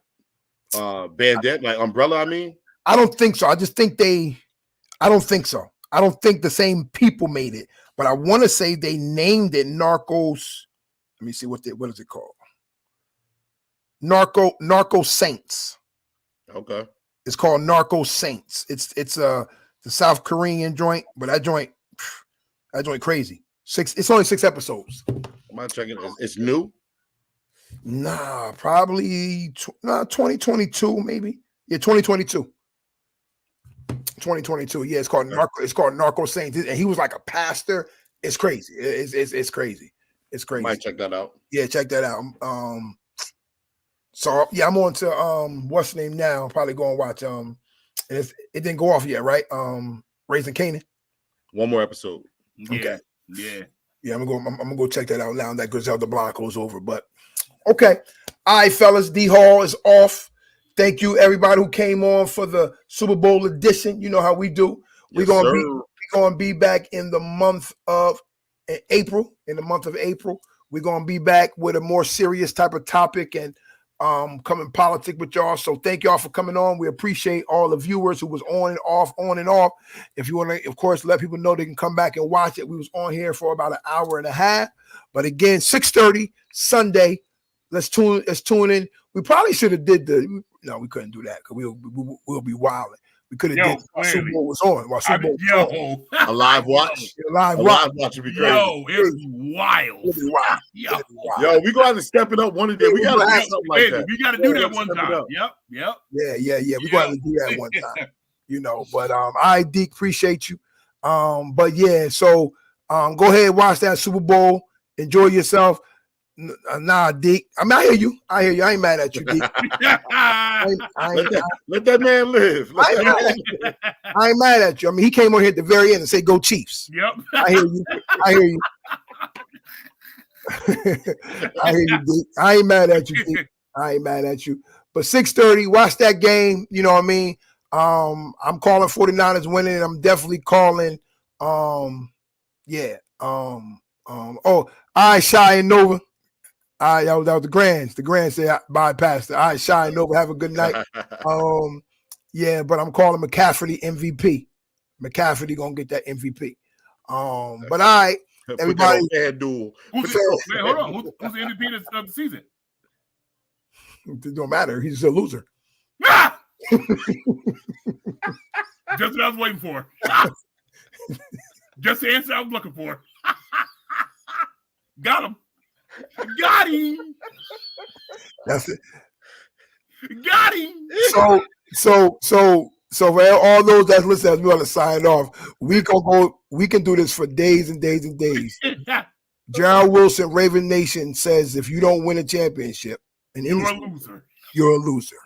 bandit, like umbrella? I mean, I don't think so. I don't think so. I don't think the same people made it, but I want to say they named it Narcos. Let me see what is it called? Narco Saints. Okay. It's called Narco Saints. It's the South Korean joint, but that joint crazy. It's only 6 episodes. Am I checking? It's new? Nah, probably 2022, maybe. Yeah, 2022. 2022. Yeah, it's called Narco Saints. And he was like a pastor. It's crazy. It's crazy. It's crazy. Might check that out. Yeah, check that out. So yeah, I'm on to what's the name now? Probably go and watch and it didn't go off yet, right? Raising Canaan. One more episode. Okay. Yeah. I'm gonna go check that out now that Griselda Blanco's over. But okay. All right, fellas. D Hall is off. Thank you, everybody who came on for the Super Bowl edition. You know how we do. We're gonna be back in the month of April. In the month of April, we're gonna be back with a more serious type of topic and come in politic with y'all. So thank y'all for coming on. We appreciate all the viewers who was on and off. If you want to, of course, let people know they can come back and watch it. We was on here for about an hour and a half. But again, 6:30 Sunday. Let's tune in. We probably should have did we couldn't do that because we'll be wilding. We could have did while Super Bowl was on. While Super Bowl was on. A live watch? A live watch would be crazy. Yo, it would be wild. Yo, we gonna have to step it up one day. We gotta do something like that. We gotta do that one time. Yep. Yeah. We gotta do that one time. But I Deke, appreciate you. But yeah, so go ahead, watch that Super Bowl, enjoy yourself. Nah, Deke. I mean, I hear you. I ain't mad at you, Deke. Let that man live. I ain't mad at you. I mean, he came on here at the very end and said, "Go Chiefs." Yep. I hear you. I hear you, Deke. I ain't mad at you, Deke. I ain't mad at you. But 6:30, watch that game. You know what I mean? I'm calling 49ers winning, and I'm definitely calling all right, Shy and Nova. All right, that was the Grands. The Grands say bypass it. All right, Shy and Nova, have a good night. Yeah, but I'm calling McCaffrey MVP. McCaffrey gonna get that MVP. But all right, everybody. Duel. Who's the MVP of the season? It don't matter. He's a loser. Ah! Just what I was waiting for. Just the answer I was looking for. Got him. Got him. That's it. Got him. So for all those that's listening, as we want to sign off, we can do this for days and days and days. Gerald Wilson, Raven Nation says, if you don't win a championship, you're a loser. You're a loser.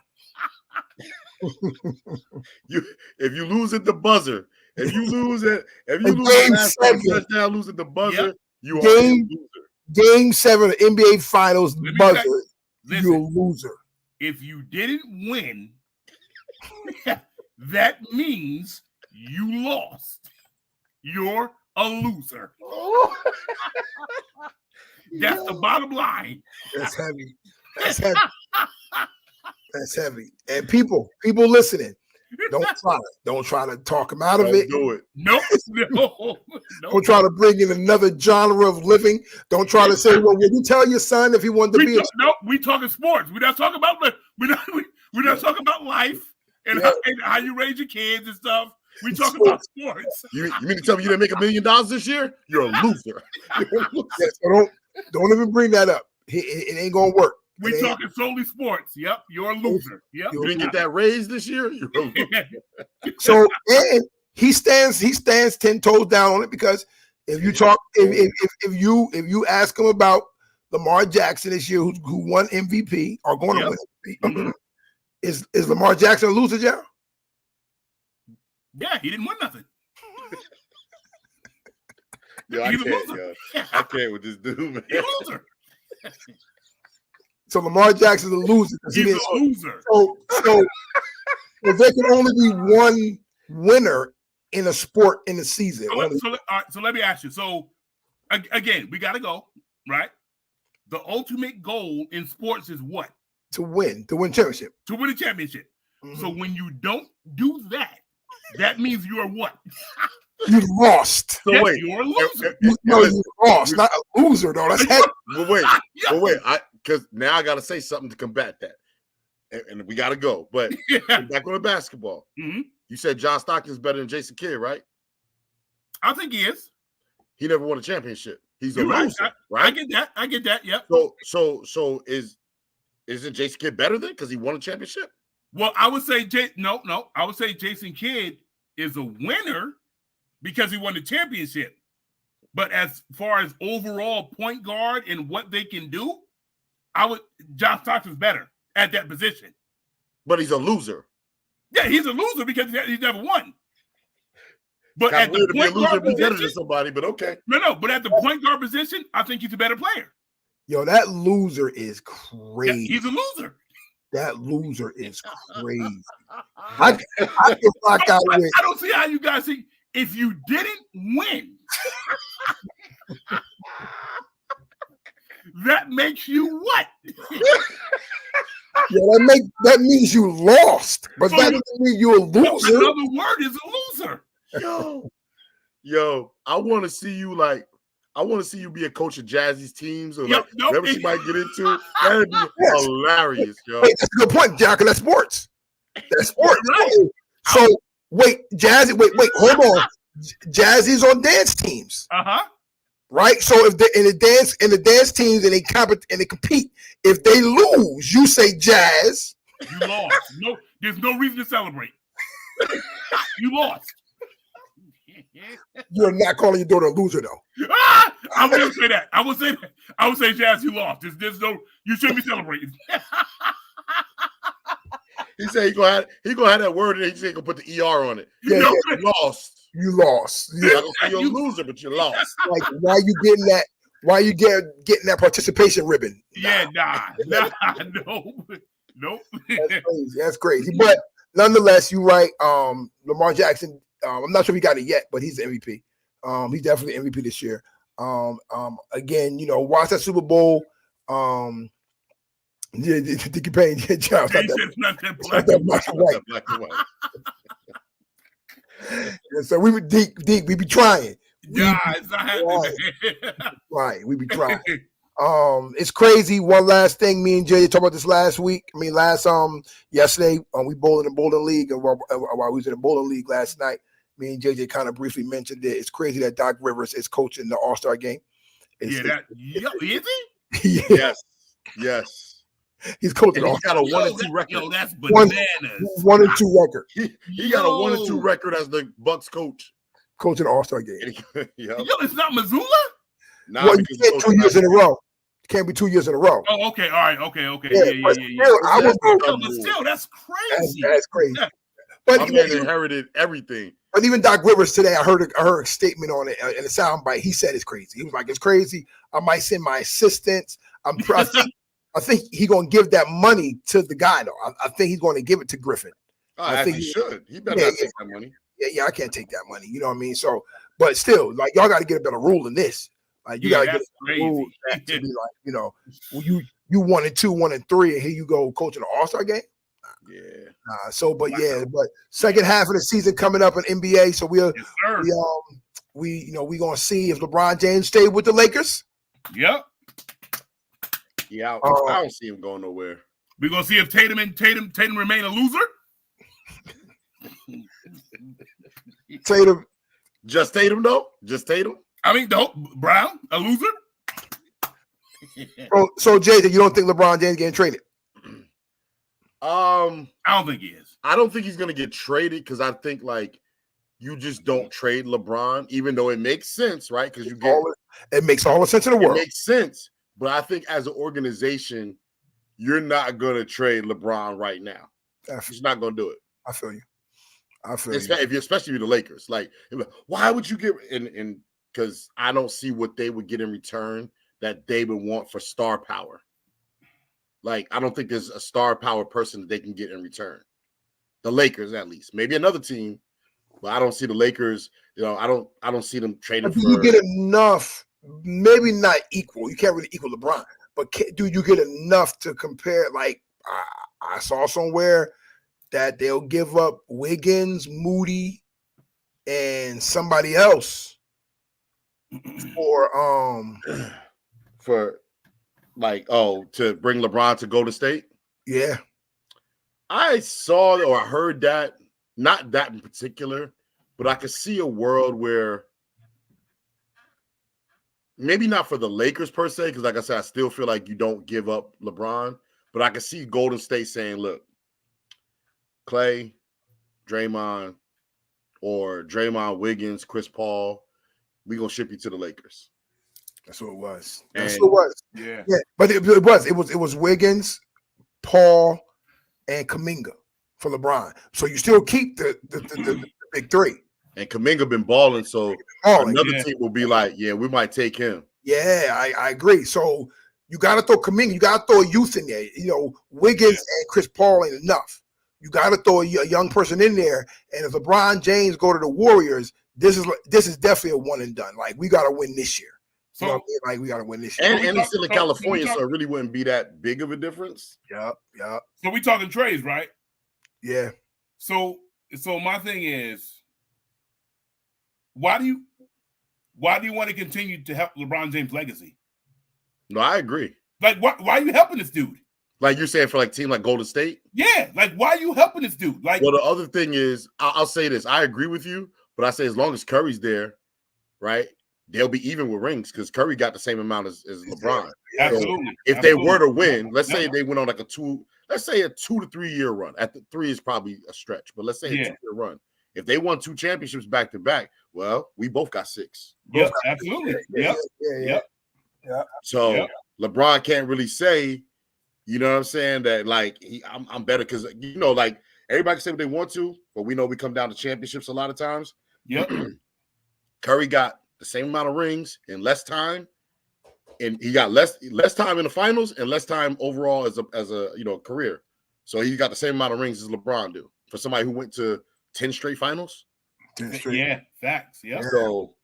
If you lose at the buzzer, if you lose the last touchdown, lose at the buzzer, you are a loser. Game 7 of the NBA Finals buzzer, you're a loser. If you didn't win, that means you lost. You're a loser. That's the bottom line. That's heavy. That's heavy. That's heavy. And people listening, don't try to talk him out of it. Do it. Nope. No. Don't try to bring in another genre of living. Don't try to say, well, will you tell your son if he wanted to be we talking sports. We're not talking about we're not talking about life and how you raise your kids and stuff. We talking about sports. You mean to tell me you didn't make $1 million this year? You're a loser. So don't even bring that up. It ain't gonna work. We talking solely sports. Yep, you're a loser. Yep. You didn't get that raise this year? You're a loser. So and he stands 10 toes down on it, because if you talk if you ask him about Lamar Jackson this year, who won MVP or going to win MVP, is Lamar Jackson a loser, Gerald? Yeah, he didn't win nothing. Yo, He's a loser. I can't with this dude, man. He's a loser. So Lamar Jackson's a loser. He's a loser. So there can only be one winner in a sport in the season. So let me ask you. So again, we got to go, right? The ultimate goal in sports is what? To win championship. To win a championship. Mm-hmm. So when you don't do that, that means you are what? You lost. So yes, wait, you're a loser. You lost, not a loser though. That's heavy. But wait, because now I got to say something to combat that, and we got to go. But back on the basketball, you said John Stockton's better than Jason Kidd, right? I think he is. He never won a championship. He's a You're loser, right? I get that. Yep. So isn't Jason Kidd better then because he won a championship? Well, I would say no. I would say Jason Kidd is a winner because he won the championship. But as far as overall point guard and what they can do, John Stockton's better at that position. But he's a loser. Yeah, he's a loser because he's never won. But Got at the point guard better than position, somebody, but okay. No. But at the point guard position, I think he's a better player. Yo, that loser is crazy. Yeah, he's a loser. That loser is crazy. I can rock out with. I don't see how you guys think if you didn't win, that makes you what? Yeah, that means you lost, but that doesn't mean you're a loser. Another word is a loser. Yo, I want to see you be a coach of Jazzy's teams or whatever she might get into. That'd be hilarious, yo. Wait, that's a good point, Jack. That's sports. That's sports. Right. So wait, Jazzy. Wait, hold on. Jazzy's on dance teams. Right. So if they're in the dance teams and they compete, if they lose, you say Jazz. You lost. No, there's no reason to celebrate. You lost. You're not calling your daughter a loser, though. I will say that. I would say, Jazz, you lost. There's no. You shouldn't be celebrating. He said he gonna have that word, and he said he gonna put the ER on it. Yeah, You lost. you lost. Yeah. You're a loser, but you lost. Like, why you getting that? Why you getting that participation ribbon? Yeah, no. Nope. That's crazy. But nonetheless, you're right. Lamar Jackson. I'm not sure if he got it yet, but he's the MVP. He's definitely MVP this year. Again, watch that Super Bowl. Dickie Payne, Charles, Not that black. black and white. Black and white. And so we would Deke, we be trying. Yeah, it's not happening. Right, we be trying. It's crazy. One last thing, me and Jay talked about this yesterday. We bowled in the bowling league, and while we was in the bowling league last night, me and JJ kind of briefly mentioned it. It's crazy that Doc Rivers is coaching the All-Star game. Is he? Yeah. Yes. He's coaching. And he's got a 1-2 record. Yo, that's bananas. 1-2 record. He got a 1-2 record as the Bucks coach. Coaching the All-Star game. Yep. Yo, it's not Missoula? Nah, Well, you can't 2 years in a row. Can't be 2 years in a row. Oh, okay. All right. Okay. Yeah. But still, that's crazy. That's crazy. My man inherited everything. But even Doc Rivers today, I heard a statement on it in a soundbite. He said it's crazy. He was like, "It's crazy. I might send my assistants. I think he's gonna give that money to the guy though. I think he's going to give it to Griffin. I think he should. He better not take that money. Yeah, I can't take that money. You know what I mean? So, but still, like y'all got to get a better rule than this. Like you got to get a rule that to be like, you 1-2, 1-3, and here you go coaching the All-Star game. Yeah. But second half of the season coming up in NBA, so we gonna see if LeBron James stayed with the Lakers. Yep. Yeah, I don't see him going nowhere. We're gonna see if Tatum remain a loser. Tatum. Just Tatum though? Just Tatum? I mean, Brown, a loser? So JJ, you don't think LeBron James getting traded? I don't think he is. I don't think he's gonna get traded because I think like you just don't trade LeBron, even though it makes sense, right? Because it makes all the sense in the world. It makes sense, but I think as an organization, you're not gonna trade LeBron right now. He's not gonna do it. I feel you. Especially if you're the Lakers, like why would you get and because I don't see what they would get in return that they would want for star power. Like, I don't think there's a star power person that they can get in return. The Lakers, at least. Maybe another team, but I don't see the Lakers. I don't see them trading for. You get enough, maybe not equal. You can't really equal LeBron, but do you get enough to compare? Like, I saw somewhere that they'll give up Wiggins, Moody, and somebody else for to bring LeBron to Golden State. Yeah, I saw or heard that, not that in particular, but I could see a world where maybe not for the Lakers per se, because like I said, I still feel like you don't give up LeBron, but I could see Golden State saying, look, Clay, Draymond, or Draymond, Wiggins, Chris Paul, we're going to ship you to the Lakers. That's what it was. Yeah. But it was Wiggins, Paul, and Kuminga for LeBron. So you still keep the big three. And Kuminga been balling, so another team will be like, yeah, we might take him. Yeah, I agree. So you got to throw Kuminga. You got to throw a youth in there. Wiggins and Chris Paul ain't enough. You got to throw a young person in there. And if LeBron James go to the Warriors, this is definitely a one and done. Like, we got to win this year. So, like, we got to win this year. And he's still in California, so it really wouldn't be that big of a difference. Yep. So we talking trades, right? Yeah. So my thing is, why do you want to continue to help LeBron James' legacy? No, I agree. Like, why are you helping this dude? Like you're saying for like a team like Golden State? Yeah. Like, why are you helping this dude? Like, well, the other thing is, I'll say this. I agree with you, but I say as long as Curry's there, right, they'll be even with rings because Curry got the same amount as LeBron. Absolutely. So if they were to win, let's say they went on like a 2 to 3 year run. At the 3 is probably a stretch, but let's say a 2 year run. If they won 2 championships back to back, well, we both got 6. Yep, absolutely. Yep. Yeah. So LeBron can't really say, you know what I'm saying, that like I'm better because like everybody can say what they want to, but we know we come down to championships a lot of times. Yep. Curry got the same amount of rings in less time, and he got less time in the finals and less time overall as a career. So he got the same amount of rings as LeBron do for somebody who went to 10 straight finals. 10 straight. Yeah, facts. Yep. So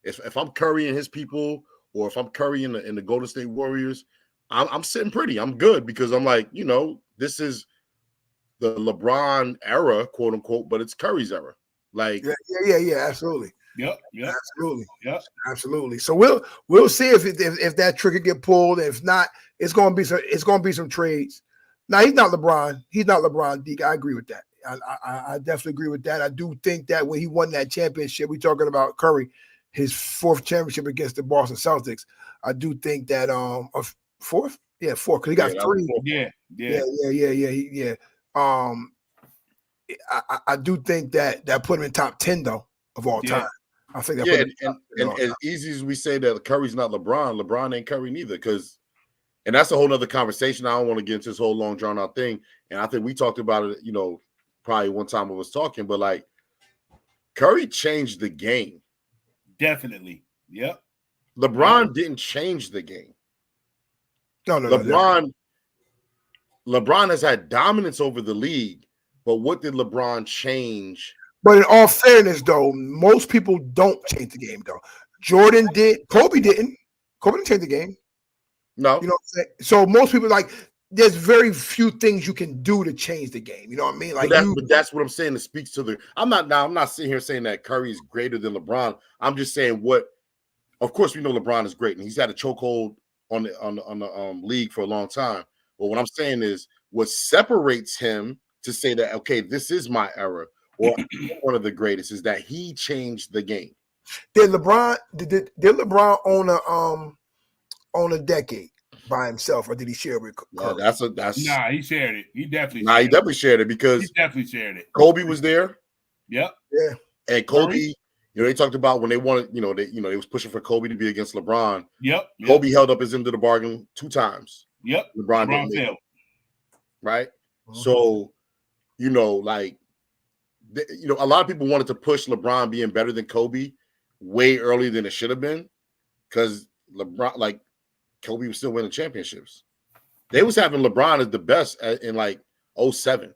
if I'm Curry and his people, or if I'm Curry in the Golden State Warriors, I'm sitting pretty. I'm good because I'm like, this is the LeBron era, quote unquote, but it's Curry's era. Like, yeah, absolutely. Yep. Absolutely. Yep. Absolutely. So we'll see if that trigger get pulled. If not, it's gonna be some trades. Now he's not LeBron. He's not LeBron. Deke. I agree with that. I definitely agree with that. I do think that when he won that championship, we're talking about Curry, his 4th championship against the Boston Celtics. I do think that 4th? Yeah, 4th, because he got 3. Yeah. I do think that put him in top 10 though of all time. I think that and as easy as we say that Curry's not LeBron, LeBron ain't Curry neither, and that's a whole nother conversation. I don't want to get into this whole long drawn out thing. And I think we talked about it, probably one time we was talking, but like Curry changed the game. Definitely. Yep. LeBron didn't change the game. No. LeBron has had dominance over the league, but what did LeBron change? But in all fairness, though, most people don't change the game, though. Jordan did. Kobe didn't. Kobe didn't change the game. No. You know what I'm saying? So most people, like, there's very few things you can do to change the game. You know what I mean? Like, but that's what I'm saying. It speaks to the. I'm not sitting here saying that Curry is greater than LeBron. I'm just saying what. Of course, we know LeBron is great, and he's had a chokehold on the league for a long time. But what I'm saying is, what separates him to say that, okay, this is my era, or one of the greatest, is that he changed the game. Did LeBron own a decade by himself, or did he share it with Curry? Nah, he shared it. He definitely shared it because he definitely shared it. Kobe was there. Yep. Yeah. And Kobe, they talked about when they wanted, they was pushing for Kobe to be against LeBron. Yep. Kobe held up his end of the bargain 2 times. Yep. LeBron failed. Right. Mm-hmm. So, a lot of people wanted to push LeBron being better than Kobe way earlier than it should have been, because LeBron, like, Kobe was still winning championships. They was having LeBron as the best in like 2007.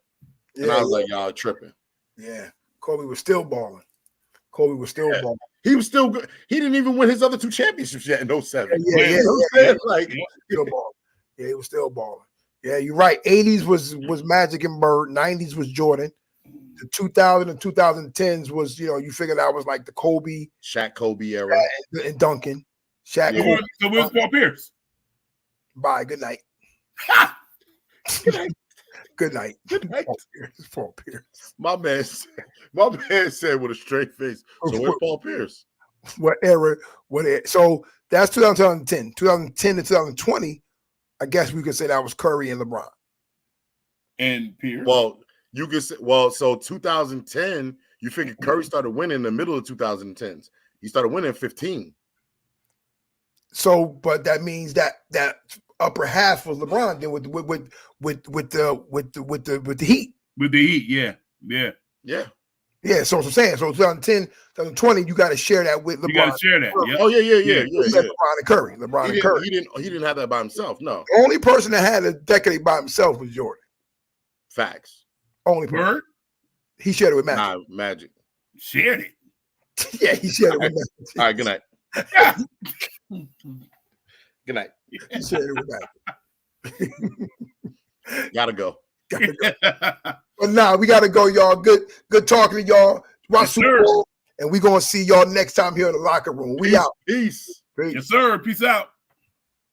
And I was like, y'all tripping. Yeah. Kobe was still balling. Balling. He was still good. He didn't even win his other 2 championships yet in 2007. Like, still balling. Yeah, he was still balling. Yeah, you're right. 80s was Magic and Bird. 90s was Jordan. The 2000 and 2010s was, you figured that was like the Kobe, Shaq, Kobe era, and Duncan. Shaq. So where's Paul Pierce? Bye. Good night. Good night. Paul Pierce. My man said with a straight face. So where's Paul Pierce? What era? So that's 2010. 2010 to 2020. I guess we could say that was Curry and LeBron. And Pierce. Well, you could say, so 2010, you figure Curry started winning in the middle of 2010s. He started winning in 15. So, but that means that upper half was LeBron then with the Heat. With the Heat, yeah. Yeah, so what I'm saying. So 2010, 2020, you got to share that with LeBron. You got to share that. Yeah. Oh yeah. LeBron and Curry. He didn't have that by himself. No. The only person that had a decade by himself was Jordan. Facts. Only person. Bird? He shared it with Magic. Nah, Magic. Shared it. Yeah, he shared it with Magic. All right, good night. Good night. He shared it with Magic. Gotta go. But nah, we gotta go, y'all. Good talking to y'all. Watch Super Bowl, and we're gonna see y'all next time here in the locker room. We out. Peace. Yes, sir. Peace out.